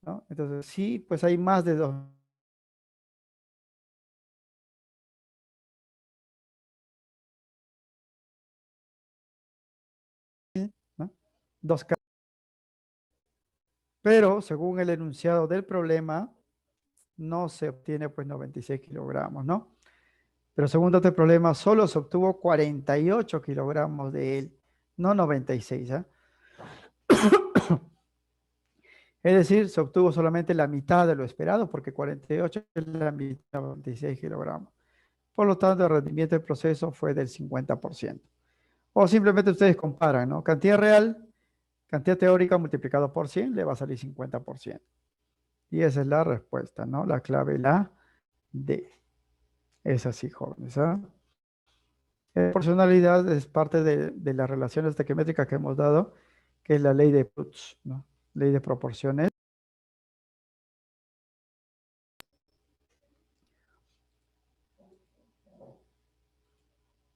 ¿no? Entonces sí, pues hay más de 2000, ¿no? 2K. Pero según el enunciado del problema, no se obtiene pues 96 kilogramos, ¿no? Pero según este problema, solo se obtuvo 48 kilogramos de él, no 96, ¿eh? Es decir, se obtuvo solamente la mitad de lo esperado, porque 48 es la mitad de 96 kilogramos. Por lo tanto, el rendimiento del proceso fue del 50%. O simplemente ustedes comparan, ¿no? Cantidad real, cantidad teórica multiplicado por 100, le va a salir 50%. Y esa es la respuesta, ¿no? La clave, la D. Es así, jóvenes, ¿ah? Proporcionalidad es parte de las relaciones estequiométricas que hemos dado, que es la ley de Proust, ¿no? Ley de proporciones.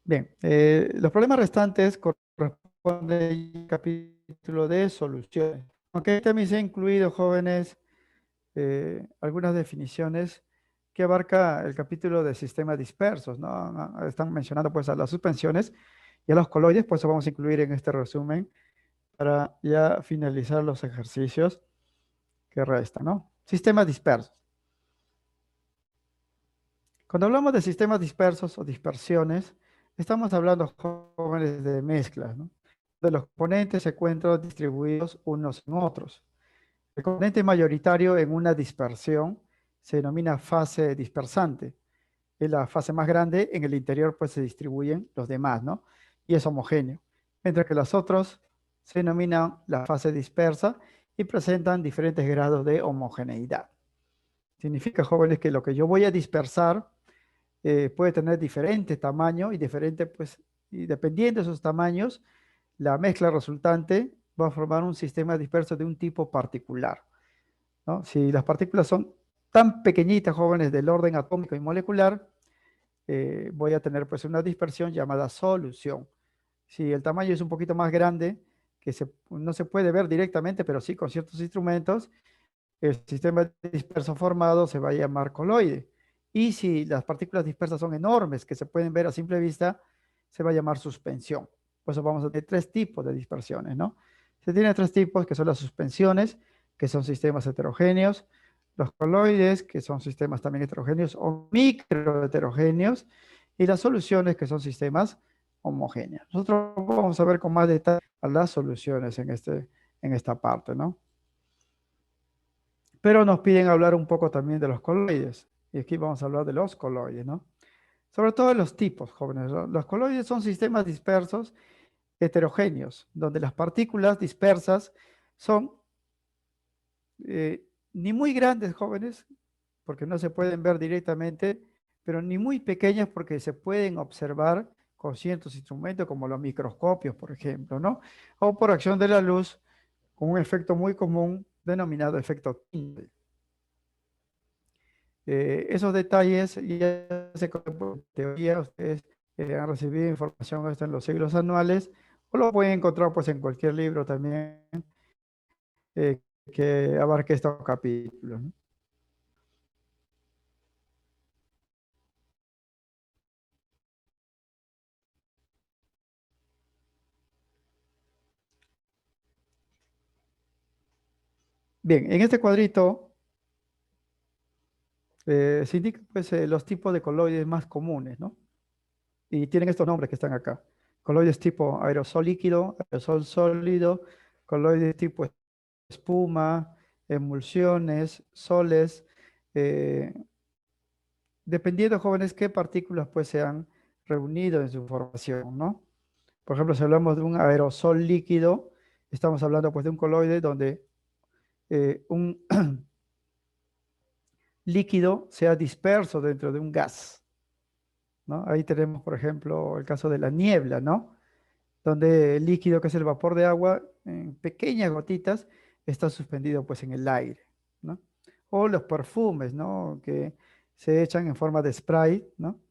Bien, los problemas restantes corresponden al capítulo de soluciones. Aunque también se ha incluido, jóvenes, algunas definiciones que abarca el capítulo de sistemas dispersos, ¿no? Están mencionando pues a las suspensiones y a los coloides, pues eso vamos a incluir en este resumen para ya finalizar los ejercicios que restan, ¿no? Sistemas dispersos. Cuando hablamos de sistemas dispersos o dispersiones, estamos hablando, jóvenes, de mezclas, ¿no? De los componentes se encuentran distribuidos unos en otros. El componente mayoritario en una dispersión se denomina fase dispersante. Es la fase más grande, en el interior pues se distribuyen los demás, ¿no? Y es homogéneo. Mientras que los otros se denominan la fase dispersa y presentan diferentes grados de homogeneidad. Significa, jóvenes, que lo que yo voy a dispersar puede tener diferente tamaño y diferente, pues, y dependiendo de sus tamaños, la mezcla resultante va a formar un sistema disperso de un tipo particular, ¿no? Si las partículas son tan pequeñitas, jóvenes, del orden atómico y molecular, voy a tener pues una dispersión llamada solución. Si el tamaño es un poquito más grande, que no se puede ver directamente, pero sí con ciertos instrumentos, el sistema disperso formado se va a llamar coloide. Y si las partículas dispersas son enormes, que se pueden ver a simple vista, se va a llamar suspensión. Por eso vamos a tener tres tipos de dispersiones, ¿no? Se tienen tres tipos, que son las suspensiones, que son sistemas heterogéneos, los coloides, que son sistemas también heterogéneos o micro heterogéneos, y las soluciones, que son sistemas homogéneos. Nosotros vamos a ver con más detalle las soluciones en esta parte, ¿no? Pero nos piden hablar un poco también de los coloides. Y aquí vamos a hablar de los coloides, ¿no? Sobre todo de los tipos, jóvenes, ¿no? Los coloides son sistemas dispersos heterogéneos, donde las partículas dispersas son ni muy grandes, jóvenes, porque no se pueden ver directamente, pero ni muy pequeñas porque se pueden observar con ciertos instrumentos como los microscopios, por ejemplo, ¿no? O por acción de la luz, con un efecto muy común denominado efecto Tyndall. Esos detalles ya se conocen teoría, ustedes han recibido información esto en los siglos anuales, o lo pueden encontrar pues en cualquier libro también eh, que abarque estos capítulos, ¿no? Bien, en este cuadrito se indican pues, los tipos de coloides más comunes, ¿no? Y tienen estos nombres que están acá. Coloides tipo aerosol líquido, aerosol sólido, coloides tipo espuma, emulsiones, soles, eh, dependiendo, jóvenes, qué partículas pues se han reunido en su formación, ¿no? Por ejemplo, si hablamos de un aerosol líquido, estamos hablando pues de un coloide donde un líquido sea disperso dentro de un gas, ¿no? Ahí tenemos, por ejemplo, el caso de la niebla, ¿no? Donde el líquido, que es el vapor de agua, en pequeñas gotitas, está suspendido pues en el aire, ¿no? O los perfumes, ¿no? Que se echan en forma de spray, ¿no?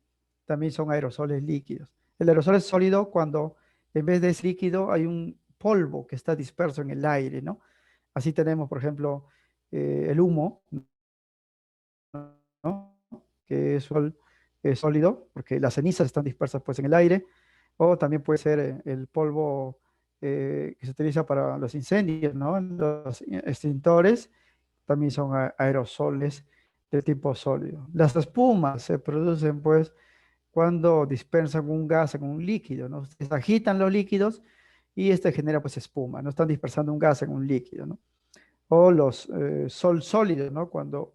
También son aerosoles líquidos. El aerosol es sólido cuando en vez de ese líquido hay un polvo que está disperso en el aire, ¿no? Así tenemos, por ejemplo, el humo, ¿no? Que es sólido, porque las cenizas están dispersas pues en el aire, o también puede ser el polvo que se utiliza para los incendios, ¿no? Los extintores también son aerosoles de tipo sólido. Las espumas se producen pues cuando dispersan un gas en un líquido, ¿no? Se agitan los líquidos y este genera pues espuma, no están dispersando un gas en un líquido, ¿no? O los sol sólidos, ¿no? Cuando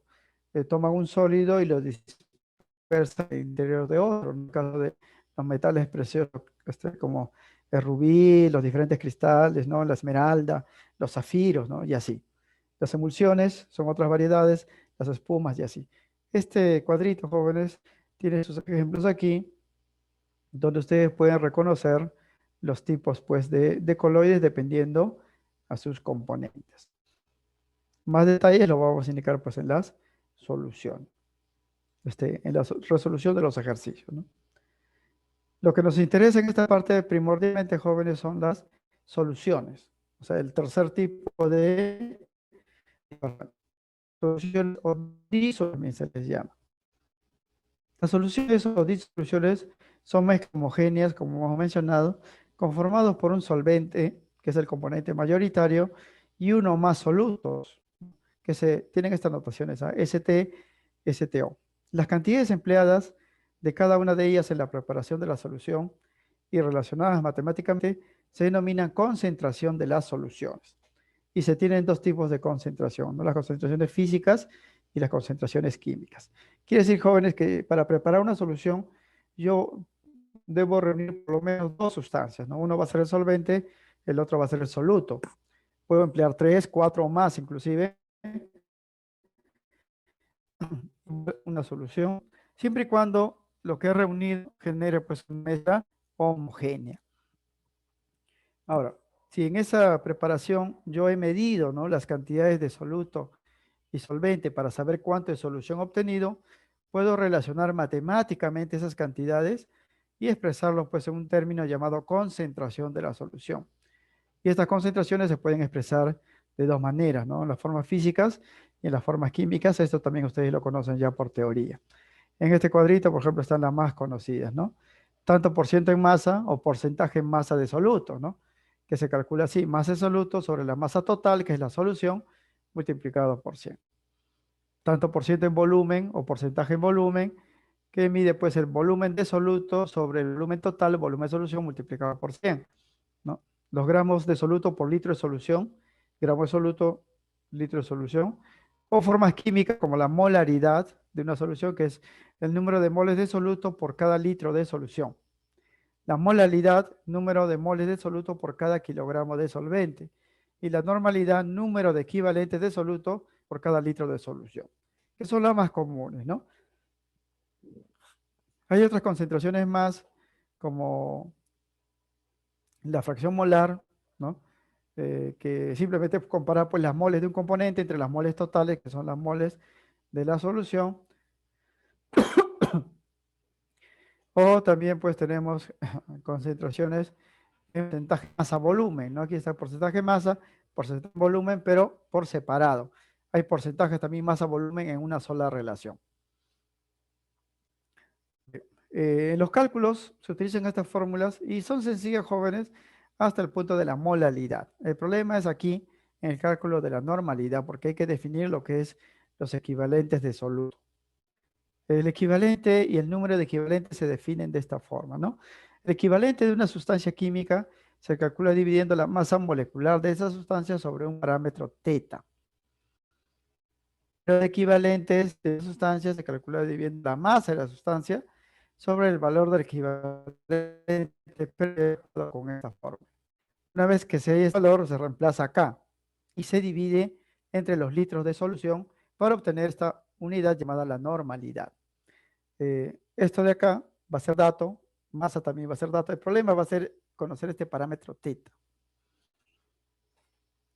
toman un sólido y lo dispersan en el interior de otro, en el caso de los metales preciosos, como el rubí, los diferentes cristales, ¿no? La esmeralda, los zafiros, ¿no? Y así. Las emulsiones son otras variedades, las espumas y así. Este cuadrito, jóvenes, tiene sus ejemplos aquí, donde ustedes pueden reconocer los tipos pues, de coloides dependiendo a sus componentes. Más detalles lo vamos a indicar pues, en las soluciones, en la resolución de los ejercicios, ¿no? Lo que nos interesa en esta parte primordialmente, jóvenes, son las soluciones. O sea, el tercer tipo de soluciones o disoluciones se les llama. Las soluciones o disoluciones son mezclas homogéneas, como hemos mencionado, conformados por un solvente, que es el componente mayoritario, y uno o más solutos. que tienen estas notaciones, ST, STO. Las cantidades empleadas de cada una de ellas en la preparación de la solución y relacionadas matemáticamente se denominan concentración de las soluciones. Y se tienen dos tipos de concentración, ¿no? Las concentraciones físicas y las concentraciones químicas. Quiere decir, jóvenes, que para preparar una solución yo debo reunir por lo menos dos sustancias, ¿no? Uno va a ser el solvente, el otro va a ser el soluto. Puedo emplear 3, 4 o más inclusive una solución, siempre y cuando lo que he reunido genere pues una mezcla homogénea. Ahora, si en esa preparación yo he medido, ¿no?, las cantidades de soluto y solvente para saber cuánto de solución obtenido, puedo relacionar matemáticamente esas cantidades y expresarlo pues en un término llamado concentración de la solución. Y estas concentraciones se pueden expresar de dos maneras, ¿no? En las formas físicas y en las formas químicas. Esto también ustedes lo conocen ya por teoría. En este cuadrito, por ejemplo, están las más conocidas, ¿no? Tanto por ciento en masa o porcentaje en masa de soluto, ¿no? Que se calcula así: masa de soluto sobre la masa total, que es la solución, multiplicado por 100. Tanto por ciento en volumen o porcentaje en volumen, que mide pues el volumen de soluto sobre el volumen total, volumen de solución multiplicado por 100, ¿no? Los gramos de soluto por litro de solución, gramo de soluto, litro de solución, o formas químicas como la molaridad de una solución, que es el número de moles de soluto por cada litro de solución. La molaridad, número de moles de soluto por cada kilogramo de solvente. Y la normalidad, número de equivalentes de soluto por cada litro de solución, que son las más comunes, ¿no? Hay otras concentraciones más, como la fracción molar, ¿no? Que simplemente compara pues las moles de un componente entre las moles totales, que son las moles de la solución. O también pues tenemos concentraciones en porcentaje masa-volumen, ¿no? Aquí está el porcentaje masa, porcentaje volumen, pero por separado. Hay porcentajes también masa-volumen en una sola relación. En los cálculos se utilizan estas fórmulas y son sencillas, jóvenes, hasta el punto de la molaridad. El problema es aquí en el cálculo de la normalidad, porque hay que definir lo que es los equivalentes de soluto. El equivalente y el número de equivalentes se definen de esta forma, ¿no? El equivalente de una sustancia química se calcula dividiendo la masa molecular de esa sustancia sobre un parámetro teta. Los equivalentes de sustancias se calcula dividiendo la masa de la sustancia sobre el valor del equivalente con esta forma. Una vez que se haya ese valor, se reemplaza acá y se divide entre los litros de solución para obtener esta unidad llamada la normalidad. Esto de acá va a ser dato, masa también va a ser dato. El problema va a ser conocer este parámetro teta.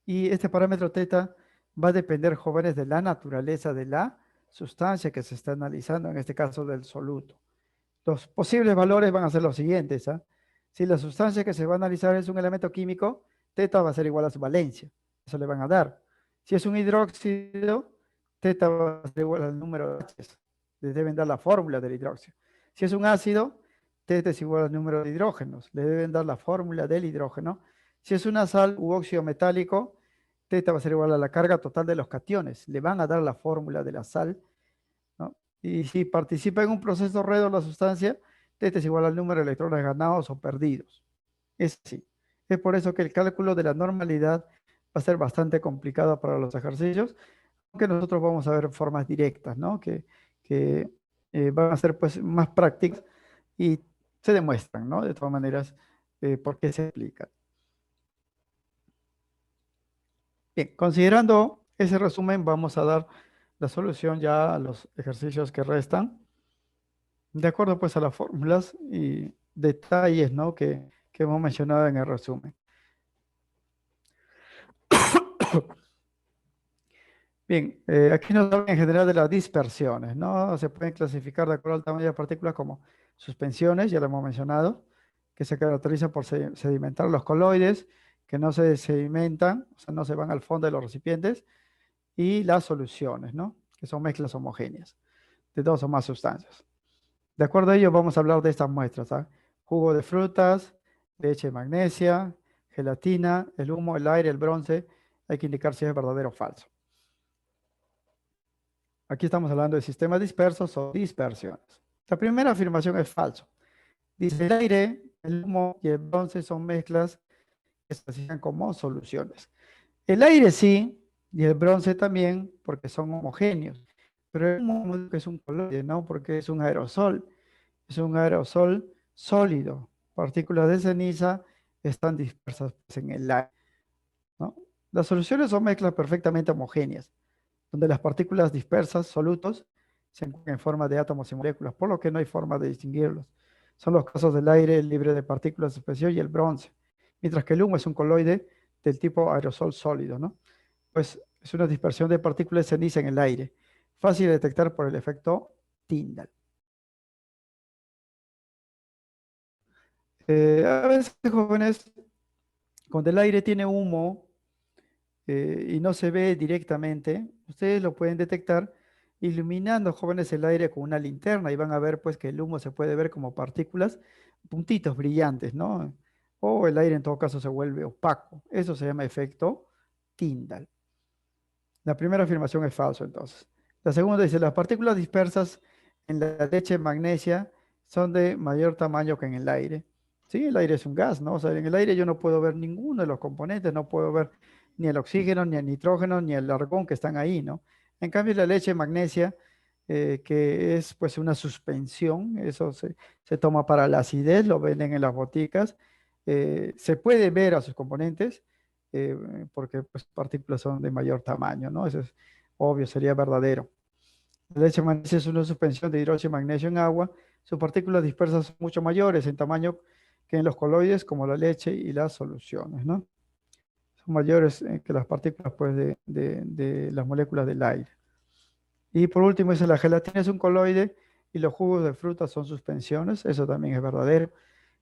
Y este parámetro teta va a depender, jóvenes, de la naturaleza de la sustancia que se está analizando, en este caso del soluto. Los posibles valores van a ser los siguientes, ¿ah? Si la sustancia que se va a analizar es un elemento químico, teta va a ser igual a su valencia. Eso le van a dar. Si es un hidróxido, teta va a ser igual al número de H. Les deben dar la fórmula del hidróxido. Si es un ácido, teta es igual al número de hidrógenos. Le deben dar la fórmula del hidrógeno. Si es una sal u óxido metálico, teta va a ser igual a la carga total de los cationes. Le van a dar la fórmula de la sal, ¿no? Y si participa en un proceso redox la sustancia, teta es igual al número de electrones ganados o perdidos. Es así. Es por eso que el cálculo de la normalidad va a ser bastante complicado para los ejercicios, aunque nosotros vamos a ver formas directas, ¿no? Que van a ser pues más prácticas y se demuestran, ¿no? De todas maneras, por qué se aplican. Bien, considerando ese resumen, vamos a dar la solución ya a los ejercicios que restan, de acuerdo pues a las fórmulas y detalles, ¿no?, que hemos mencionado en el resumen. Bien, aquí nos habla en general de las dispersiones, ¿no? Se pueden clasificar de acuerdo al tamaño de las partículas como suspensiones, ya lo hemos mencionado, que se caracterizan por sedimentar los coloides, que no se sedimentan, o sea, no se van al fondo de los recipientes, y las soluciones, ¿no?, que son mezclas homogéneas de dos o más sustancias. De acuerdo a ello, vamos a hablar de estas muestras, ¿ah? Jugo de frutas, leche de magnesia, gelatina, el humo, el aire, el bronce. Hay que indicar si es verdadero o falso. Aquí estamos hablando de sistemas dispersos o dispersiones. La primera afirmación es falso. Dice, el aire, el humo y el bronce son mezclas que se clasifican como soluciones. El aire sí, y el bronce también, porque son homogéneos. Pero el humo no es un coloide, ¿no? Porque es un aerosol. Es un aerosol sólido. Partículas de ceniza están dispersas pues, en el aire, ¿no? Las soluciones son mezclas perfectamente homogéneas, donde las partículas dispersas, solutos, se encuentran en forma de átomos y moléculas, por lo que no hay forma de distinguirlos. Son los casos del aire libre de partículas de suspensión y el bronce, mientras que el humo es un coloide del tipo aerosol sólido, ¿no? Pues es una dispersión de partículas de ceniza en el aire, fácil de detectar por el efecto Tyndall. A veces, jóvenes, cuando el aire tiene humo y no se ve directamente, ustedes lo pueden detectar iluminando, jóvenes, el aire con una linterna y van a ver pues que el humo se puede ver como partículas, puntitos brillantes, ¿no? O el aire en todo caso se vuelve opaco. Eso se llama efecto Tyndall. La primera afirmación es falso, entonces. La segunda dice, las partículas dispersas en la leche magnesia son de mayor tamaño que en el aire. Sí, el aire es un gas, ¿no? O sea, en el aire yo no puedo ver ninguno de los componentes, no puedo ver ni el oxígeno, ni el nitrógeno, ni el argón que están ahí, ¿no? En cambio, la leche magnesia, que es pues una suspensión, eso se toma para la acidez, lo venden en las boticas, se puede ver a sus componentes, eh, porque pues, partículas son de mayor tamaño, ¿no? Eso es obvio, sería verdadero. La leche magnesia es una suspensión de hidróxido de magnesio en agua. Sus partículas dispersas son mucho mayores en tamaño que en los coloides, como la leche y las soluciones, ¿no? Son mayores que las partículas pues, de las moléculas del aire. Y por último, dice la gelatina es un coloide y los jugos de fruta son suspensiones. Eso también es verdadero.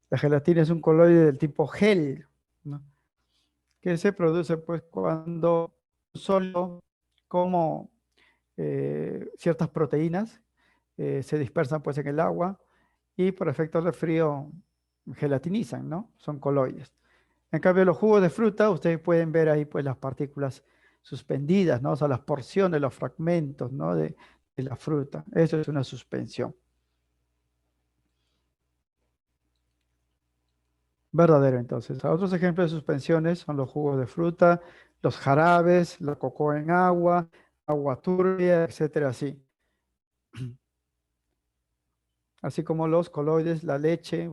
La gelatina es un coloide del tipo gel, ¿no? Que se produce pues cuando solo como ciertas proteínas se dispersan pues en el agua y por efectos de frío gelatinizan, ¿no? Son coloides. En cambio, los jugos de fruta, ustedes pueden ver ahí pues las partículas suspendidas, ¿no? O sea, las porciones, los fragmentos, ¿no? De la fruta. Eso es una suspensión. Verdadero, entonces. Otros ejemplos de suspensiones son los jugos de fruta, los jarabes, la cocoa en agua, agua turbia, etcétera, así. Así como los coloides, la leche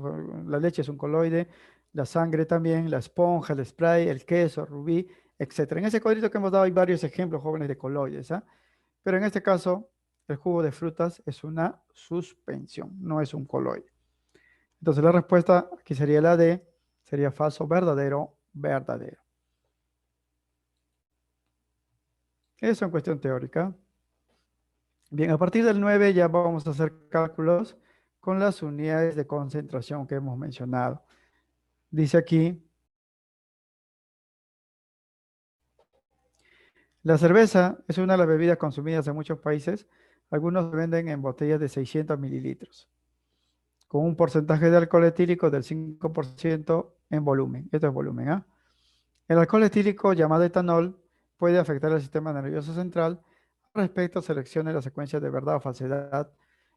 es un coloide, la sangre también, la esponja, el spray, el queso, rubí, etcétera. En ese cuadrito que hemos dado hay varios ejemplos jóvenes de coloides, ¿ah? Pero en este caso, el jugo de frutas es una suspensión, no es un coloide. Entonces la respuesta aquí sería la D, sería falso, verdadero, verdadero. Eso en cuestión teórica. Bien, a partir del 9 ya vamos a hacer cálculos con las unidades de concentración que hemos mencionado. Dice aquí, la cerveza es una de las bebidas consumidas en muchos países. Algunos venden en botellas de 600 mililitros, con un porcentaje de alcohol etílico del 5% en volumen. Esto es volumen, ¿ah? El alcohol etílico, llamado etanol, puede afectar el sistema nervioso central. Al respecto, seleccione la secuencia de verdad o falsedad.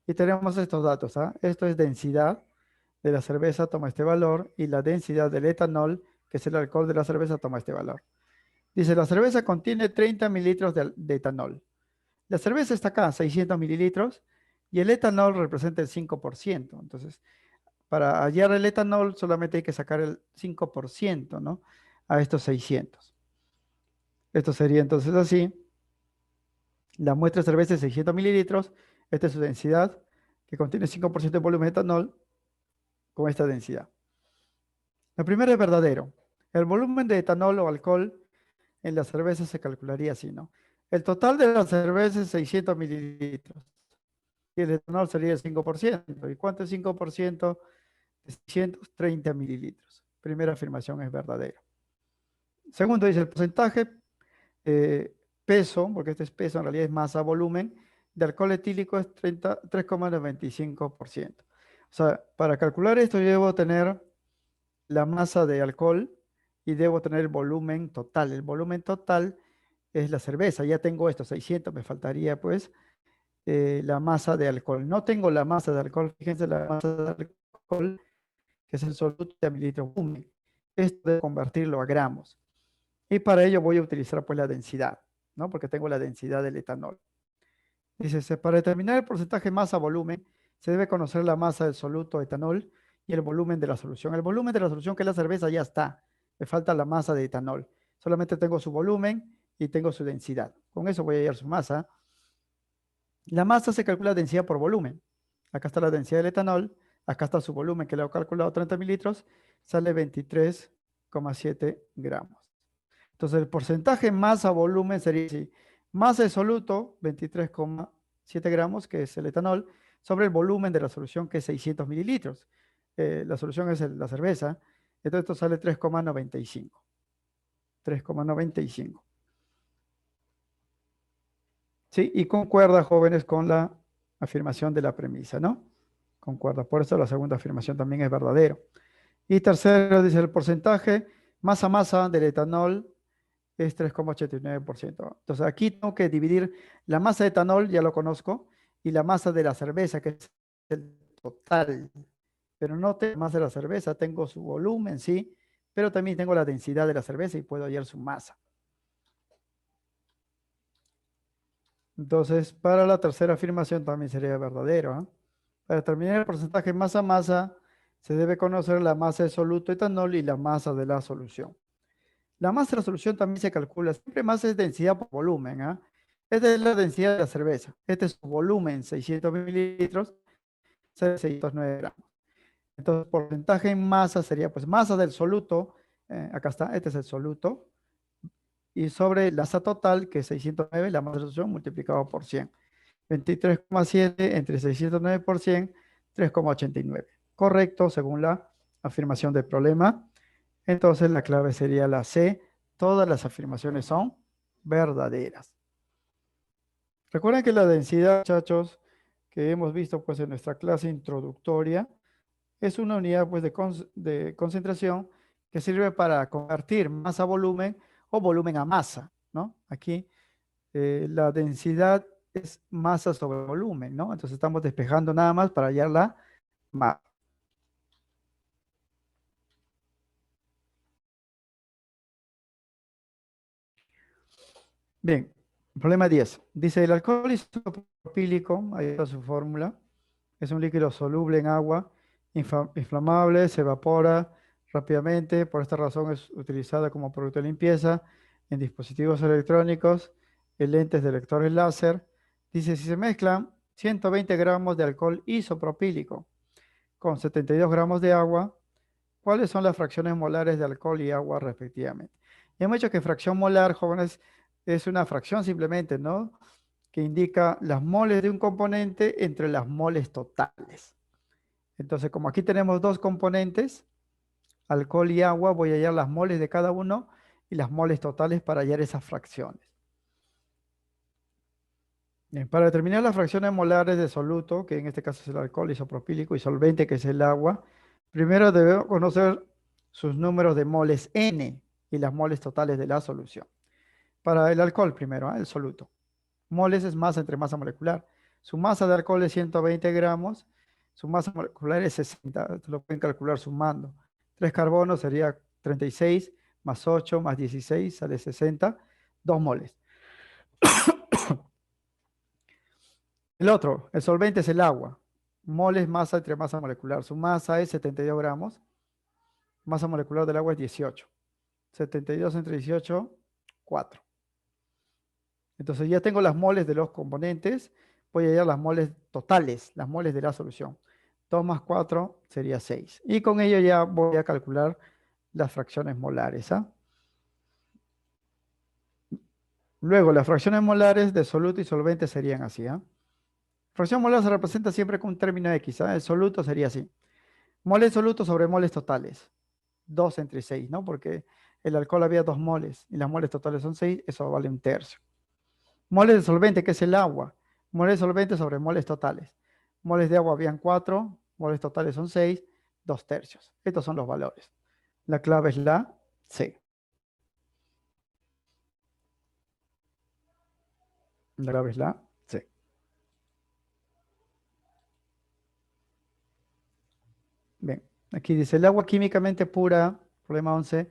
Y tenemos estos datos, ¿ah? Esto es densidad de la cerveza, toma este valor, y la densidad del etanol, que es el alcohol de la cerveza, toma este valor. Dice, la cerveza contiene 30 mililitros de etanol. La cerveza está acá, 600 mililitros, y el etanol representa el 5%. Entonces, para hallar el etanol solamente hay que sacar el 5%, ¿no? A estos 600. Esto sería entonces así. La muestra de cerveza es 600 mililitros. Esta es su densidad, que contiene 5% de volumen de etanol con esta densidad. El primero es verdadero. El volumen de etanol o alcohol en la cerveza se calcularía así, ¿no? El total de la cerveza es 600 mililitros. Y el etanol sería el 5%. ¿Y cuánto es 5% de 630 mililitros? Primera afirmación es verdadera. Segundo dice el porcentaje, peso, porque este es peso, en realidad es masa, volumen, de alcohol etílico es 3,95%. O sea, para calcular esto yo debo tener la masa de alcohol y debo tener el volumen total. El volumen total es la cerveza. Ya tengo esto, 600, me faltaría pues la masa de alcohol. No tengo la masa de alcohol, fíjense la masa de alcohol, que es el soluto de mililitro volumen. Esto de convertirlo a gramos. Y para ello voy a utilizar pues la densidad, ¿no? Porque tengo la densidad del etanol. Dice, para determinar el porcentaje masa-volumen, se debe conocer la masa del soluto etanol y el volumen de la solución. El volumen de la solución, que es la cerveza, ya está. Me falta la masa de etanol. Solamente tengo su volumen y tengo su densidad. Con eso voy a hallar su masa. La masa se calcula densidad por volumen. Acá está la densidad del etanol. Acá está su volumen, que le he calculado 30 mililitros. Sale 23,7 gramos. Entonces, el porcentaje masa-volumen sería así. Masa de soluto, 23,7 gramos, que es el etanol, sobre el volumen de la solución, que es 600 mililitros. La solución es la cerveza. Entonces, esto sale 3,95. 3,95. Sí, y concuerda, jóvenes, con la afirmación de la premisa, ¿no? Concuerda. Por eso la segunda afirmación también es verdadero. Y tercero, dice el porcentaje masa-masa del etanol es 3,89%. Entonces aquí tengo que dividir la masa de etanol, ya lo conozco, y la masa de la cerveza, que es el total. Pero no tengo más de la cerveza, tengo su volumen, sí, pero también tengo la densidad de la cerveza y puedo hallar su masa. Entonces, para la tercera afirmación también sería verdadero, ¿eh? Para determinar el porcentaje masa-masa, se debe conocer la masa de soluto etanol y la masa de la solución. La masa de la solución también se calcula, siempre masa es densidad por volumen, ¿ah? Esta es la densidad de la cerveza. Este es su volumen, 600 mililitros, 609 gramos. Entonces, porcentaje en masa sería, pues, masa del soluto, acá está, este es el soluto, y sobre la masa total, que es 609, la masa de solución multiplicado por 100. 23,7 entre 609 por 100, 3,89. Correcto, según la afirmación del problema. Entonces, la clave sería la C. Todas las afirmaciones son verdaderas. Recuerden que la densidad, muchachos, que hemos visto pues en nuestra clase introductoria, es una unidad pues de concentración que sirve para convertir masa a volumen o volumen a masa, ¿no? Aquí la densidad es masa sobre volumen, ¿no? Entonces estamos despejando nada más para hallar la masa. Bien, problema 10. Dice, el alcohol isopropílico, ahí está su fórmula, es un líquido soluble en agua, inflamable, se evapora rápidamente, por esta razón es utilizada como producto de limpieza en dispositivos electrónicos, en lentes de lectores láser. Dice, si se mezclan 120 gramos de alcohol isopropílico con 72 gramos de agua, ¿cuáles son las fracciones molares de alcohol y agua respectivamente? Y hemos dicho que fracción molar, jóvenes, es una fracción simplemente, ¿no? Que indica las moles de un componente entre las moles totales. Entonces, como aquí tenemos dos componentes, alcohol y agua, voy a hallar las moles de cada uno y las moles totales para hallar esas fracciones. Bien, para determinar las fracciones molares de soluto, que en este caso es el alcohol isopropílico, y solvente, que es el agua, primero debemos conocer sus números de moles N y las moles totales de la solución. Para el alcohol primero, el soluto. Moles es masa entre masa molecular. Su masa de alcohol es 120 gramos, su masa molecular es 60, esto lo pueden calcular sumando. 3 carbonos sería 36, más 8, más 16, sale 60, 2 moles. El otro, el solvente es el agua. Moles, masa entre masa molecular. Su masa es 72 gramos. Masa molecular del agua es 18. 72 entre 18, 4. Entonces ya tengo las moles de los componentes. Voy a hallar las moles totales, las moles de la solución. 2 más 4 sería 6. Y con ello ya voy a calcular las fracciones molares, ¿ah? Luego, las fracciones molares de soluto y solvente serían así, ¿ah? Fracción molar se representa siempre con un término X, ¿ah? El soluto sería así. Moles solutos sobre moles totales. 2 entre 6, ¿no? Porque el alcohol había 2 moles y las moles totales son 6, eso vale un tercio. Moles de solvente, que es el agua. Moles de solvente sobre moles totales. Moles de agua habían 4, moles totales son 6, 2 tercios. Estos son los valores. La clave es la C. La clave es la C. Aquí dice, el agua químicamente pura, problema 11,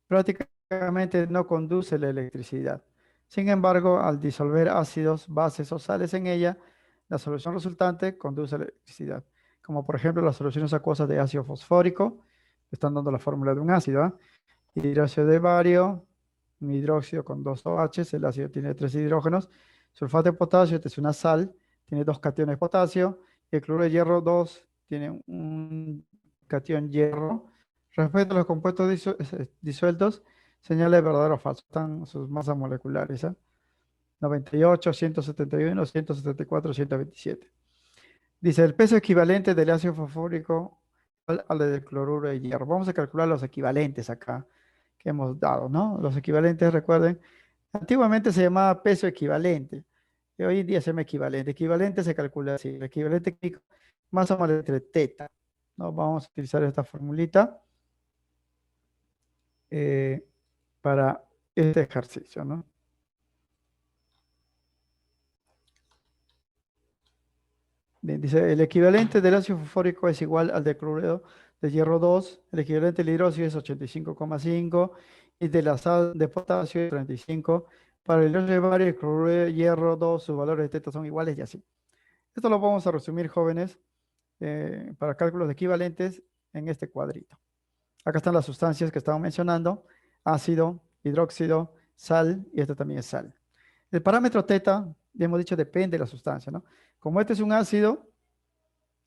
prácticamente no conduce la electricidad. Sin embargo, al disolver ácidos, bases o sales en ella, la solución resultante conduce a la electricidad. Como por ejemplo las soluciones acuosas de ácido fosfórico, están dando la fórmula de un ácido, ¿ah? Hidróxido de bario, un hidróxido con dos OH, el ácido tiene tres hidrógenos. Sulfato de potasio, esta es una sal, tiene dos cationes de potasio. Y el cloruro de hierro 2 tiene un cation hierro. Respecto a los compuestos disueltos, señale verdadero o falso. Están sus masas moleculares, ¿eh? 98, 171, 174, 127. Dice, el peso equivalente del ácido fosfórico al del cloruro de hierro. Vamos a calcular los equivalentes acá que hemos dado, ¿no? Los equivalentes, recuerden, antiguamente se llamaba peso equivalente, y hoy en día se llama equivalente. Equivalente se calcula así, el equivalente químico más o menos entre teta, ¿no? Vamos a utilizar esta formulita eh, para este ejercicio, ¿no? Bien, dice, el equivalente del ácido fosfórico es igual al del cloruro de hierro 2, el equivalente del hidróxido es 85,5 y de la sal de potasio es 35. Para el hidróxido de bario y el cloruro de hierro 2, sus valores de teta son iguales y así. Esto lo vamos a resumir, jóvenes, para cálculos de equivalentes en este cuadrito. Acá están las sustancias que estamos mencionando, ácido, hidróxido, sal, y esta también es sal. El parámetro teta, ya hemos dicho, depende de la sustancia, ¿no? Como este es un ácido,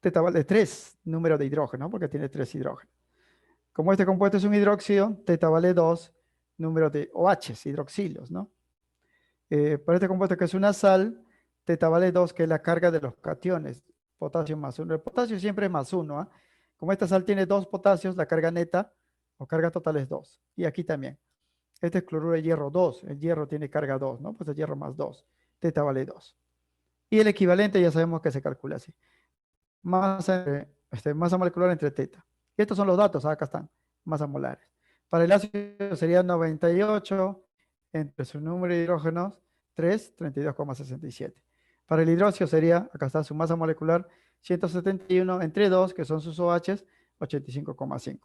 teta vale 3 número de hidrógeno, porque tiene 3 hidrógenos. Como este compuesto es un hidróxido, teta vale 2 número de OH, hidroxilos, ¿no? Para este compuesto que es una sal, teta vale 2, que es la carga de los cationes, potasio más 1. El potasio siempre es más 1, ¿ah? Como esta sal tiene 2 potasios, la carga neta o carga total es 2. Y aquí también. Este es cloruro de hierro 2. El hierro tiene carga 2, ¿no? Pues el hierro más 2. Teta vale 2. Y el equivalente ya sabemos que se calcula así. Masa molecular entre teta. Y estos son los datos, acá están, masas molares. Para el ácido sería 98 entre su número de hidrógenos, 3, 32,67. Para el hidróxido sería, acá está su masa molecular, 171 entre 2, que son sus OHs, 85,5.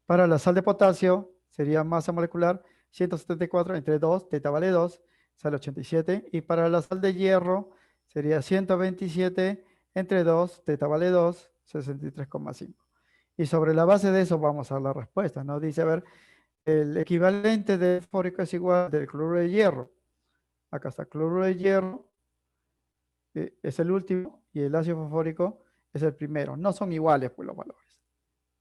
Para la sal de potasio sería masa molecular 174 entre 2, teta vale 2, sale 87. Y para la sal de hierro sería 127 entre 2, teta vale 2, 63,5. Y sobre la base de eso vamos a la respuesta, ¿no? Dice, a ver, el equivalente de fósforico es igual del cloruro de hierro. Acá está, cloruro de hierro es el último y el ácido fosfórico es el primero. No son iguales, pues, los valores.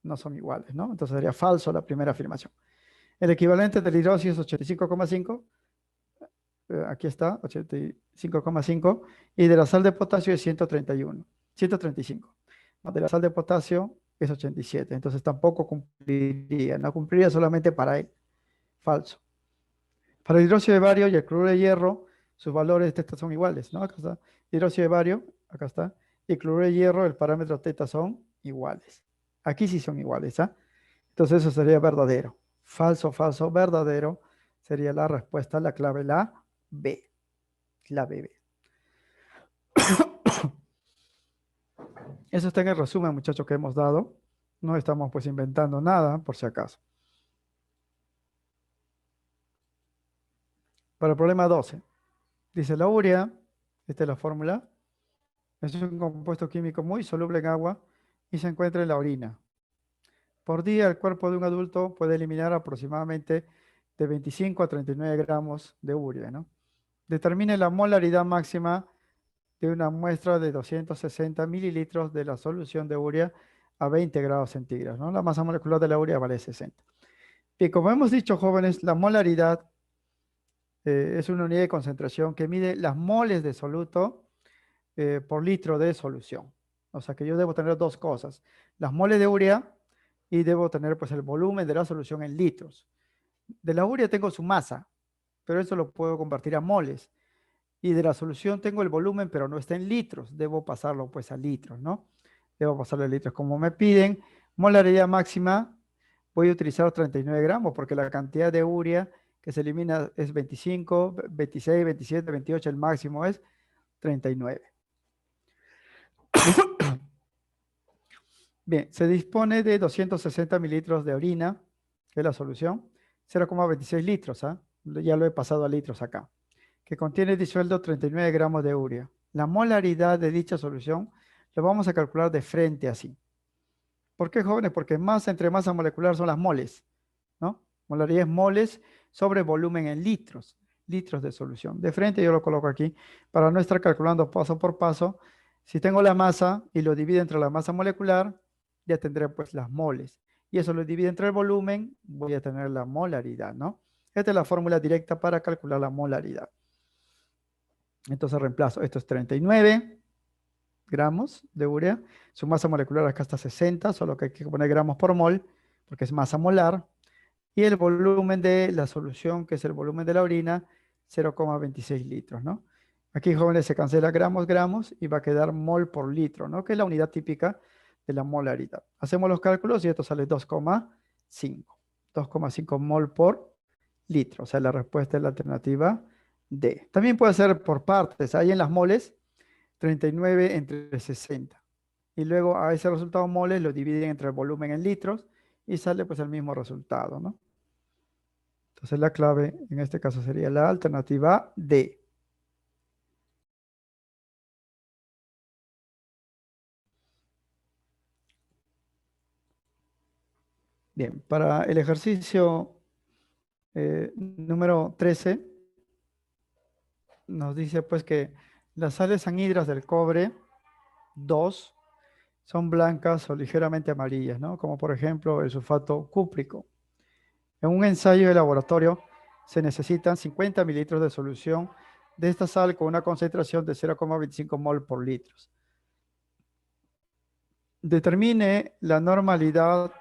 No son iguales, ¿no? Entonces sería falso la primera afirmación. El equivalente del hidróxido es 85,5. Aquí está, 85,5. Y de la sal de potasio es 131, 135. De la sal de potasio es 87. Entonces tampoco cumpliría. No cumpliría solamente para él. Falso. Para el hidróxido de bario y el cloruro de hierro, sus valores de teta son iguales, ¿no? Acá está. Hidróxido de bario, acá está. Y cloruro de hierro, el parámetro teta son iguales. Aquí sí son iguales, ¿ah? Entonces eso sería verdadero. Falso, falso, verdadero. Sería la respuesta, la clave, la B. La B. Eso está en el resumen, muchachos, que hemos dado. No estamos pues inventando nada, por si acaso. Para el problema 12. Dice la urea, esta es la fórmula, es un compuesto químico muy soluble en agua y se encuentra en la orina. Por día, el cuerpo de un adulto puede eliminar aproximadamente de 25 a 39 gramos de urea, ¿no? Determine la molaridad máxima de una muestra de 260 mililitros de la solución de urea a 20 grados centígrados, ¿no? La masa molecular de la urea vale 60. Y como hemos dicho, jóvenes, la molaridad es una unidad de concentración que mide las moles de soluto por litro de solución. O sea que yo debo tener dos cosas, las moles de urea y debo tener pues el volumen de la solución en litros. De la urea tengo su masa, pero eso lo puedo convertir a moles. Y de la solución tengo el volumen, pero no está en litros. Debo pasarlo pues a litros, ¿no? Debo pasarlo a litros. Como me piden molaridad máxima, voy a utilizar 39 gramos porque la cantidad de urea que se elimina es 25, 26, 27, 28, el máximo es 39. Bien, se dispone de 260 mililitros de orina, que es la solución, 0,26 litros, ¿ah? Ya lo he pasado a litros acá, que contiene disuelto 39 gramos de urea. La molaridad de dicha solución lo vamos a calcular de frente así. ¿Por qué, jóvenes? Porque masa entre masa molecular son las moles, ¿no? Molaridad es moles sobre volumen en litros, litros de solución. De frente yo lo coloco aquí para no estar calculando paso por paso. Si tengo la masa y lo divido entre la masa molecular, ya tendré pues las moles. Y eso lo divido entre el volumen, voy a tener la molaridad, ¿no? Esta es la fórmula directa para calcular la molaridad. Entonces reemplazo, esto es 39 gramos de urea. Su masa molecular acá está 60, solo que hay que poner gramos por mol, porque es masa molar. Y el volumen de la solución, que es el volumen de la orina, 0,26 litros, ¿no? Aquí, jóvenes, se cancela gramos, gramos y va a quedar mol por litro, ¿no? Que es la unidad típica de la molaridad. Hacemos los cálculos y esto sale 2,5. 2,5 mol por litro. O sea, la respuesta es la alternativa D. También puede ser por partes. Ahí en las moles, 39 entre 60. Y luego a ese resultado moles lo dividen entre el volumen en litros y sale pues el mismo resultado, ¿no? Entonces la clave en este caso sería la alternativa D. Bien, para el ejercicio número 13 nos dice pues que las sales anhidras del cobre 2 son blancas o ligeramente amarillas, ¿no? Como por ejemplo el sulfato cúprico. En un ensayo de laboratorio se necesitan 50 mililitros de solución de esta sal con una concentración de 0,25 mol por litro. Determine la normalidad,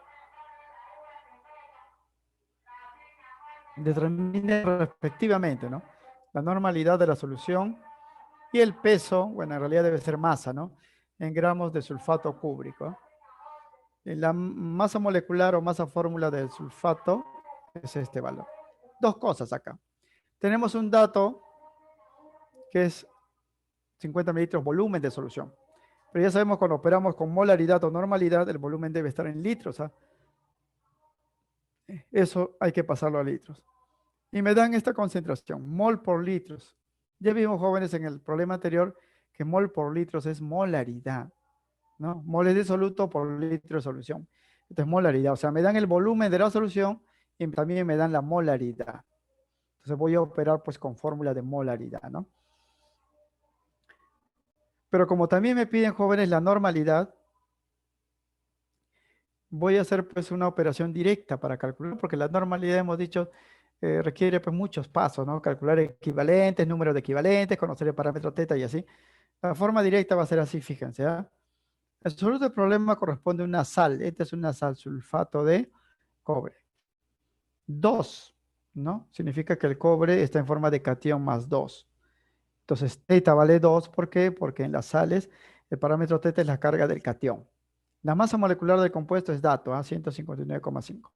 determine respectivamente, ¿no? La normalidad de la solución y el peso, bueno, en realidad debe ser masa, ¿no? En gramos de sulfato cúbrico. La masa molecular o masa fórmula del sulfato es este valor. Dos cosas acá. Tenemos un dato que es 50 mililitros volumen de solución. Pero ya sabemos cuando operamos con molaridad o normalidad, el volumen debe estar en litros. ¿Ah? Eso hay que pasarlo a litros. Y me dan esta concentración, mol por litros. Ya vimos, jóvenes, en el problema anterior que mol por litros es molaridad, ¿no? Moles de soluto por litro de solución. Esto es molaridad, o sea, me dan el volumen de la solución y también me dan la molaridad. Entonces voy a operar pues con fórmula de molaridad, ¿no? Pero como también me piden, jóvenes, la normalidad, voy a hacer pues una operación directa para calcular, porque la normalidad, hemos dicho, requiere pues muchos pasos, ¿no? Calcular equivalentes, número de equivalentes, conocer el parámetro teta y así. La forma directa va a ser así, fíjense, ¿ah? El soluto del problema corresponde a una sal. Esta es una sal sulfato de cobre. 2, ¿no? Significa que el cobre está en forma de cation más 2. Entonces, teta vale 2. ¿Por qué? Porque en las sales el parámetro teta es la carga del cation. La masa molecular del compuesto es dato, ¿ah? 159,5.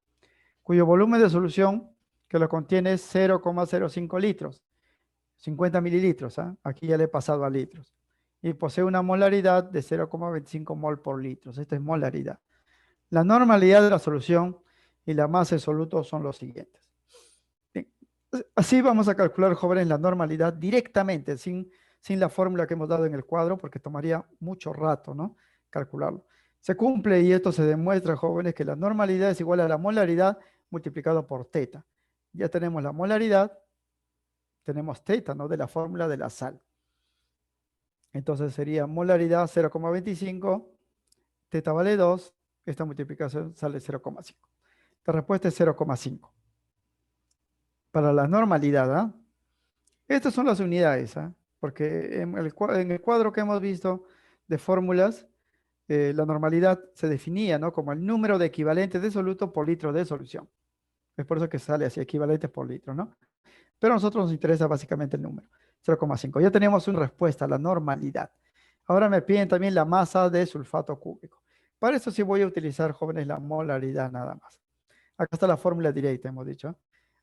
Cuyo volumen de solución que lo contiene es 0,05 litros. 50 mililitros, ¿ah? Aquí ya le he pasado a litros. Y posee una molaridad de 0,25 mol por litro. Esta es molaridad. La normalidad de la solución y la masa de soluto son los siguientes. Bien. Así vamos a calcular, jóvenes, la normalidad directamente, sin la fórmula que hemos dado en el cuadro, porque tomaría mucho rato, ¿no? Calcularlo. Se cumple y esto se demuestra, jóvenes, que la normalidad es igual a la molaridad multiplicado por teta. Ya tenemos la molaridad, tenemos teta, ¿no? De la fórmula de la sal. Entonces sería molaridad 0,25, teta vale 2, esta multiplicación sale 0,5. La respuesta es 0,5. Para la normalidad, ¿ah? Estas son las unidades, ¿ah? Porque en el cuadro que hemos visto de fórmulas, la normalidad se definía, ¿no? Como el número de equivalentes de soluto por litro de solución. Es por eso que sale así, equivalentes por litro, ¿no? Pero a nosotros nos interesa básicamente el número, 0,5. Ya tenemos una respuesta, la normalidad. Ahora me piden también la masa de sulfato cúbico. Para eso sí voy a utilizar, jóvenes, la molaridad nada más. Acá está la fórmula directa, hemos dicho. ¿Eh?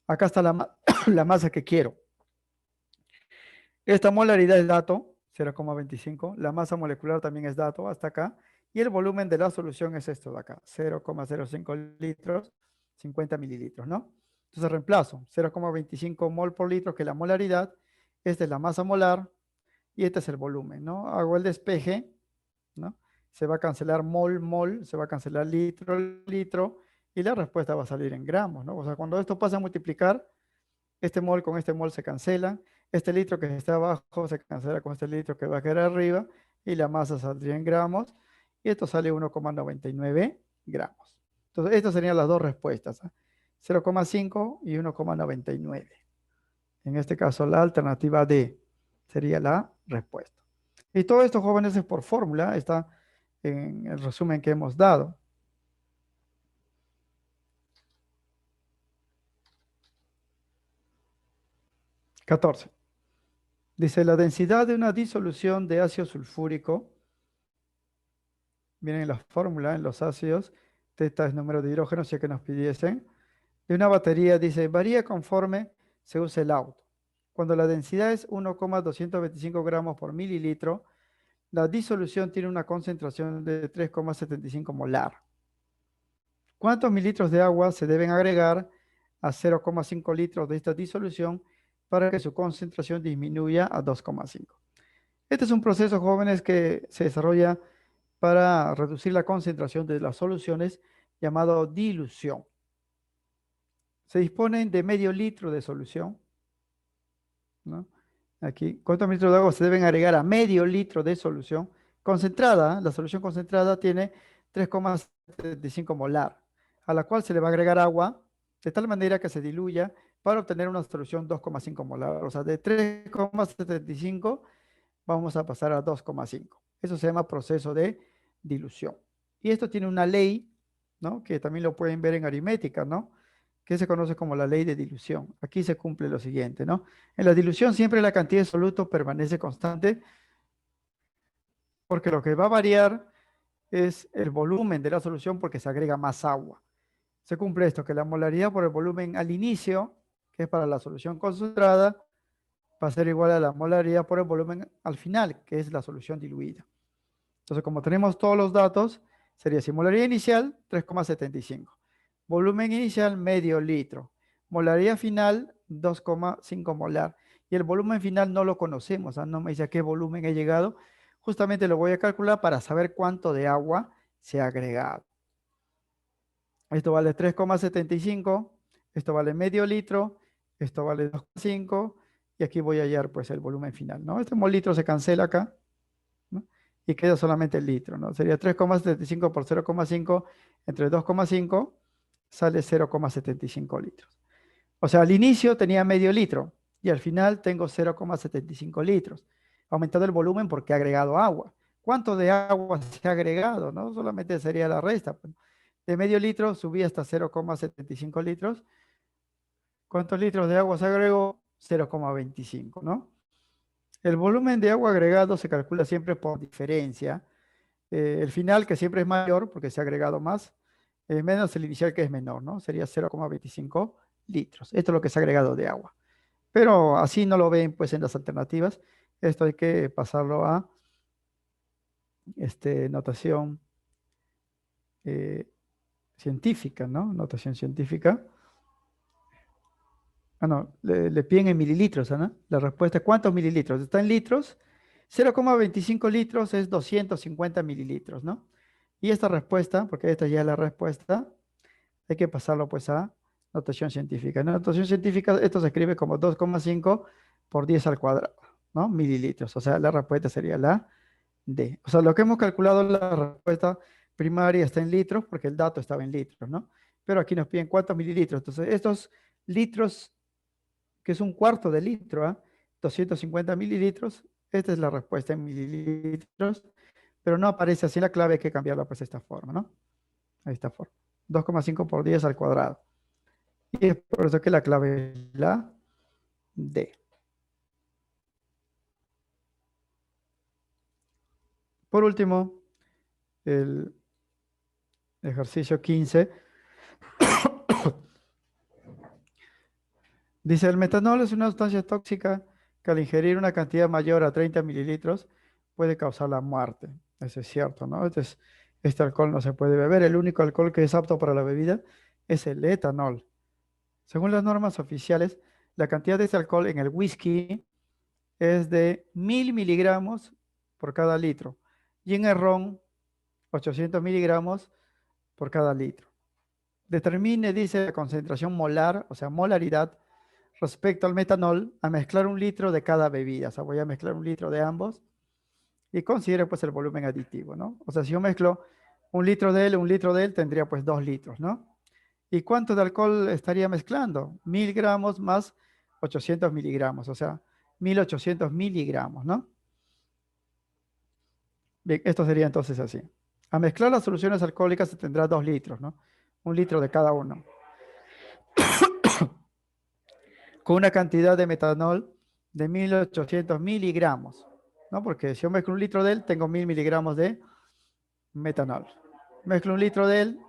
Acá está la masa que quiero. Esta molaridad es dato, 0,25. La masa molecular también es dato, hasta acá. Y el volumen de la solución es esto de acá, 0,05 litros, 50 mililitros, ¿no? Entonces reemplazo 0,25 mol por litro, que es la molaridad. Esta es la masa molar y este es el volumen, ¿no? Hago el despeje, ¿no? Se va a cancelar mol, mol, se va a cancelar litro, litro, y la respuesta va a salir en gramos, ¿no? O sea, cuando esto pasa a multiplicar, este mol con este mol se cancela, este litro que está abajo se cancela con este litro que va a quedar arriba, y la masa saldría en gramos, y esto sale 1,99 gramos. Entonces, estas serían las dos respuestas, ¿ah? 0,5 y 1,99. En este caso, la alternativa D sería la respuesta. Y todo esto, jóvenes, es por fórmula, está en el resumen que hemos dado. 14. Dice, la densidad de una disolución de ácido sulfúrico, miren la fórmula en los ácidos, teta es número de hidrógeno, si es que nos pidiesen, de una batería, dice, varía conforme se use el auto. Cuando la densidad es 1,225 gramos por mililitro, la disolución tiene una concentración de 3,75 molar. ¿Cuántos mililitros de agua se deben agregar a 0,5 litros de esta disolución para que su concentración disminuya a 2,5? Este es un proceso, jóvenes, que se desarrolla para reducir la concentración de las soluciones, llamado dilución. Se disponen de medio litro de solución, ¿no? Aquí, ¿cuántos mililitros de agua se deben agregar a medio litro de solución concentrada? La solución concentrada tiene 3,75 molar, a la cual se le va a agregar agua de tal manera que se diluya para obtener una solución 2,5 molar. O sea, de 3,75 vamos a pasar a 2,5. Eso se llama proceso de dilución. Y esto tiene una ley, ¿no? Que también lo pueden ver en aritmética, ¿no? Que se conoce como la ley de dilución. Aquí se cumple lo siguiente, ¿no? En la dilución siempre la cantidad de soluto permanece constante, porque lo que va a variar es el volumen de la solución, porque se agrega más agua. Se cumple esto, que la molaridad por el volumen al inicio, que es para la solución concentrada, va a ser igual a la molaridad por el volumen al final, que es la solución diluida. Entonces, como tenemos todos los datos, sería así: molaridad inicial, 3,75. Volumen inicial, medio litro. Molaridad final, 2,5 molar. Y el volumen final no lo conocemos, ¿ah? No me dice a qué volumen he llegado. Justamente lo voy a calcular para saber cuánto de agua se ha agregado. Esto vale 3,75, esto vale medio litro, esto vale 2,5, y aquí voy a hallar pues el volumen final, ¿no? Este mol litro se cancela acá, ¿no? Y queda solamente el litro, ¿no? Sería 3,75 por 0,5 entre 2,5, sale 0,75 litros. O sea, al inicio tenía medio litro y al final tengo 0,75 litros. Ha aumentado el volumen porque he agregado agua. ¿Cuánto de agua se ha agregado? No solamente sería la resta, pues. De medio litro subí hasta 0,75 litros. ¿Cuántos litros de agua se agregó? 0,25, ¿no? El volumen de agua agregado se calcula siempre por diferencia. El final, que siempre es mayor porque se ha agregado más, menos el inicial, que es menor, ¿no? Sería 0,25 litros. Esto es lo que se ha agregado de agua. Pero así no lo ven pues en las alternativas. Esto hay que pasarlo a notación eh, científica, ¿no? Notación científica. Ah, no, le piden en mililitros, ¿no? La respuesta es ¿cuántos mililitros? Está en litros. 0,25 litros es 250 mililitros, ¿no? Y esta respuesta, porque esta ya es la respuesta, hay que pasarlo pues a notación científica. En notación científica esto se escribe como 2,5 por 10 al cuadrado, ¿no? Mililitros. O sea, la respuesta sería la D. O sea, lo que hemos calculado, la respuesta primaria está en litros, porque el dato estaba en litros, ¿no? Pero aquí nos piden cuántos mililitros. Entonces, estos litros, que es un cuarto de litro, ¿ah? 250 mililitros, esta es la respuesta en mililitros, pero no aparece así la clave, hay que cambiarla pues de esta forma, ¿no? Ahí está forma. 2,5 por 10 al cuadrado. Y es por eso que la clave es la D. Por último, el ejercicio 15. Dice, el metanol es una sustancia tóxica que al ingerir una cantidad mayor a 30 mililitros puede causar la muerte. Eso es cierto, ¿no? Este es Este alcohol no se puede beber. El único alcohol que es apto para la bebida es el etanol. Según las normas oficiales, la cantidad de este alcohol en el whisky es de 1000 miligramos por cada litro. Y en el ron, 800 miligramos por cada litro. Determine, dice, la concentración molar, o sea, molaridad, respecto al metanol, a mezclar 1 litro de cada bebida. O sea, voy a mezclar 1 litro de ambos y considere pues el volumen aditivo, ¿no? O sea, si yo mezclo 1 litro de él, 1 litro de él, tendría pues 2 litros, ¿no? ¿Y cuánto de alcohol estaría mezclando? 1000 gramos más 800 miligramos, o sea, 1800 miligramos, ¿no? Bien, esto sería entonces así. A mezclar las soluciones alcohólicas se tendrá 2 litros, ¿no? 1 litro de cada uno. Con una cantidad de metanol de 1800 miligramos, ¿no? Porque si yo mezclo 1 litro de él, tengo 1000 miligramos de metanol. Mezclo 1 litro de él,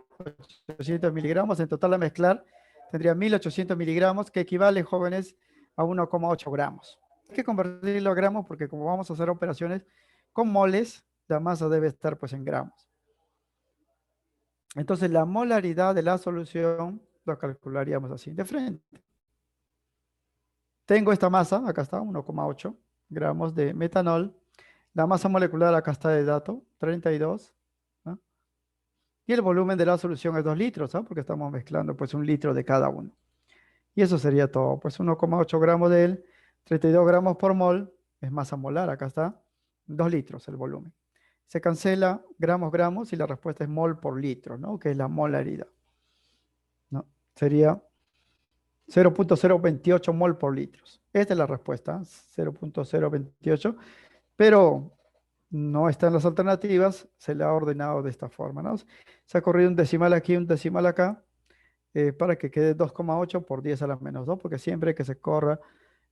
800 miligramos, en total a mezclar tendría 1800 miligramos, que equivale, jóvenes, a 1,8 gramos. Hay que convertirlo a gramos porque como vamos a hacer operaciones con moles, la masa debe estar pues en gramos. Entonces la molaridad de la solución lo calcularíamos así de frente. Tengo esta masa, acá está, 1,8 gramos de metanol. La masa molecular, acá está de dato, 32. ¿No? Y el volumen de la solución es 2 litros, ¿no? Porque estamos mezclando pues 1 litro de cada uno. Y eso sería todo, pues 1,8 gramos de él, 32 gramos por mol, es masa molar, acá está, 2 litros el volumen. Se cancela gramos, gramos y la respuesta es mol por litro, ¿no? Que es la molaridad. ¿No? Sería 0,028 mol por litros. Esta es la respuesta, 0,028, pero no están las alternativas, se le ha ordenado de esta forma, ¿no? Se ha corrido un decimal aquí, un decimal acá, para que quede 2,8 por 10 a la menos 2, porque siempre que se corra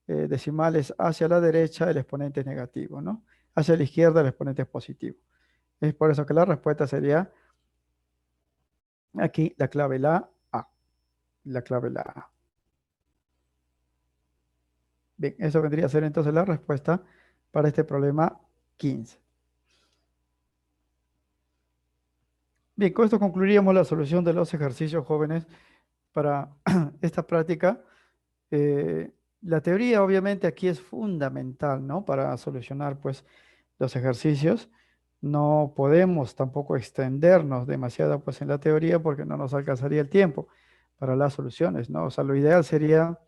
decimales hacia la derecha, el exponente es negativo, ¿no? Hacia la izquierda, el exponente es positivo. Es por eso que la respuesta sería aquí la clave la A. La clave la A. Bien, eso vendría a ser entonces la respuesta para este problema 15. Bien, con esto concluiríamos la solución de los ejercicios, jóvenes, para esta práctica. La teoría obviamente aquí es fundamental, ¿no? Para solucionar pues los ejercicios. No podemos tampoco extendernos demasiado pues en la teoría porque no nos alcanzaría el tiempo para las soluciones, ¿no? O sea, lo ideal sería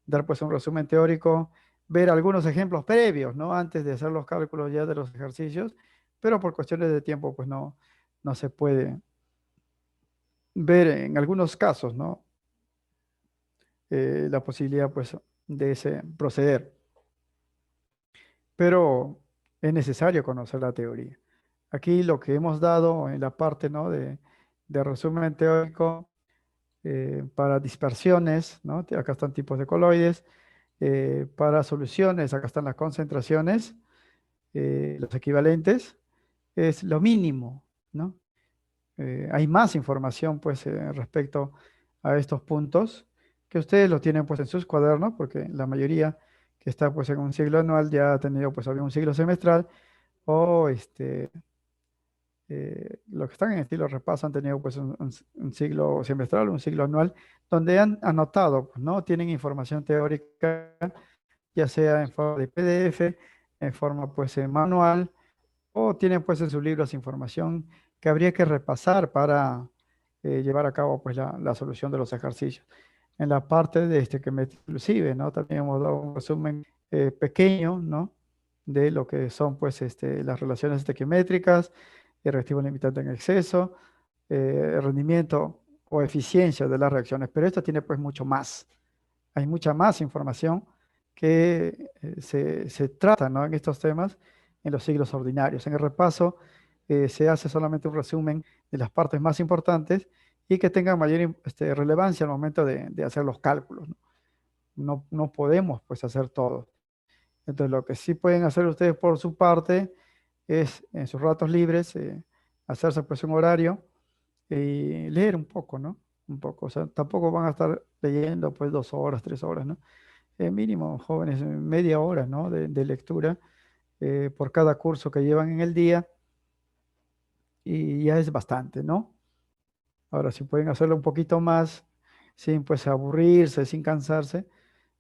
dar pues un resumen teórico, ver algunos ejemplos previos, ¿no? Antes de hacer los cálculos ya de los ejercicios, pero por cuestiones de tiempo pues no se puede ver en algunos casos, ¿no? La posibilidad pues de ese proceder. Pero es necesario conocer la teoría. Aquí lo que hemos dado en la parte, ¿no? de resumen teórico para dispersiones, ¿no? Acá están tipos de coloides. Para soluciones, acá están las concentraciones, los equivalentes, es lo mínimo, ¿no? Hay más información, pues, respecto a estos puntos, que ustedes lo tienen, pues, en sus cuadernos, porque la mayoría que está, pues, en un ciclo anual ya ha tenido, pues, algún ciclo semestral, o los que están en estilo repaso han tenido, pues, un ciclo semestral, un ciclo anual, donde han anotado, pues, ¿no? Tienen información teórica, ya sea en forma de PDF, en forma, pues, manual, o tienen pues en sus libros información que habría que repasar para llevar a cabo pues la solución de los ejercicios. En la parte de inclusive, ¿no? También hemos dado un resumen pequeño, ¿no? De lo que son pues las relaciones estequiométricas, el reactivo limitante en exceso, el rendimiento o eficiencia de las reacciones, pero esto tiene pues mucho más. Hay mucha más información que se trata, ¿no? En estos temas en los ciclos ordinarios. En el repaso se hace solamente un resumen de las partes más importantes y que tengan mayor relevancia al momento de hacer los cálculos. ¿No? No podemos pues hacer todo. Entonces lo que sí pueden hacer ustedes por su parte es en sus ratos libres hacerse pues un horario y leer un poco, ¿no? Un poco. O sea, tampoco van a estar leyendo pues 2 horas, 3 horas, ¿no? Mínimo, jóvenes, media hora, ¿no? de lectura por cada curso que llevan en el día y ya es bastante, ¿no? Ahora, si pueden hacerlo un poquito más sin pues aburrirse, sin cansarse,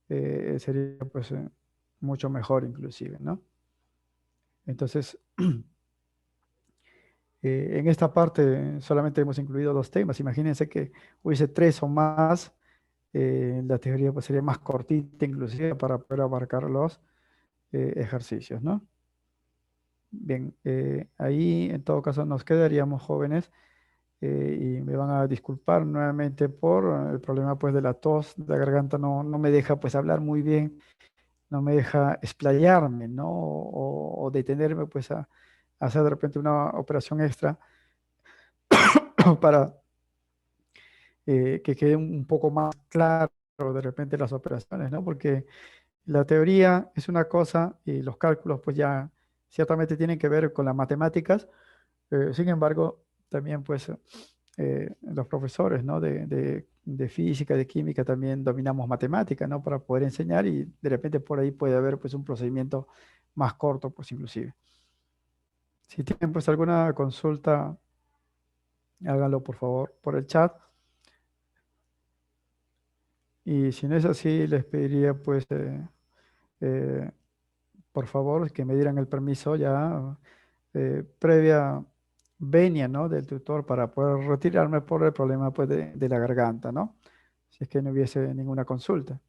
sería pues mucho mejor inclusive, ¿no? Entonces, en esta parte solamente hemos incluido dos temas. Imagínense que hubiese tres o más, la teoría pues sería más cortita inclusive para poder abarcar los ejercicios, ¿no? Bien, ahí en todo caso nos quedaríamos jóvenes y me van a disculpar nuevamente por el problema pues de la tos, la garganta no me deja pues hablar muy bien, no me deja explayarme, ¿no? O detenerme pues a hacer de repente una operación extra para que quede un poco más claro de repente las operaciones, ¿no? Porque la teoría es una cosa y los cálculos pues ya ciertamente tienen que ver con las matemáticas, sin embargo también pues los profesores, ¿no? de física, de química también dominamos matemática, ¿no? Para poder enseñar y de repente por ahí puede haber pues un procedimiento más corto pues inclusive. Si tienen pues alguna consulta, háganlo por favor por el chat. Y si no es así, les pediría pues eh, por favor que me dieran el permiso ya previa venia, ¿no? Del tutor para poder retirarme por el problema pues de la garganta, ¿no? Si es que no hubiese ninguna consulta.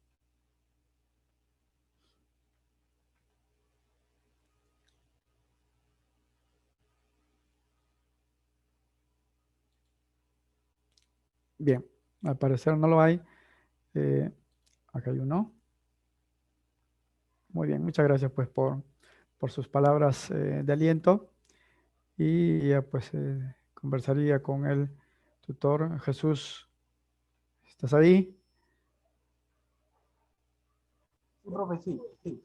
Bien, al parecer no lo hay. Eh, acá hay uno. Muy bien, muchas gracias pues por sus palabras de aliento y ya pues conversaría con el tutor. Jesús, ¿estás ahí? Sí, profe, sí, sí.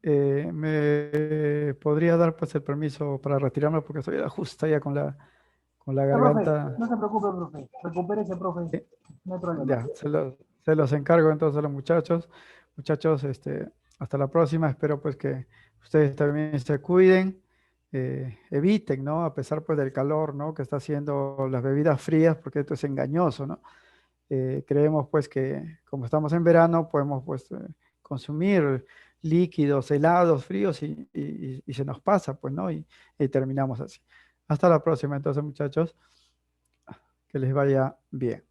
¿Me podría dar pues el permiso para retirarme porque estoy justo ya con la Profe, garganta? no se preocupe, profe. Recupérese, profe. Eh, No hay problema. Ya, se los encargo entonces a los muchachos. Muchachos, hasta la próxima. Espero pues que ustedes también se cuiden, eviten, ¿no? A pesar pues del calor, ¿no? Que está haciendo las bebidas frías, porque esto es engañoso, ¿no? Creemos pues que como estamos en verano podemos pues consumir líquidos, helados, fríos y se nos pasa, pues, ¿no? Y terminamos así. Hasta la próxima entonces, muchachos. Que les vaya bien.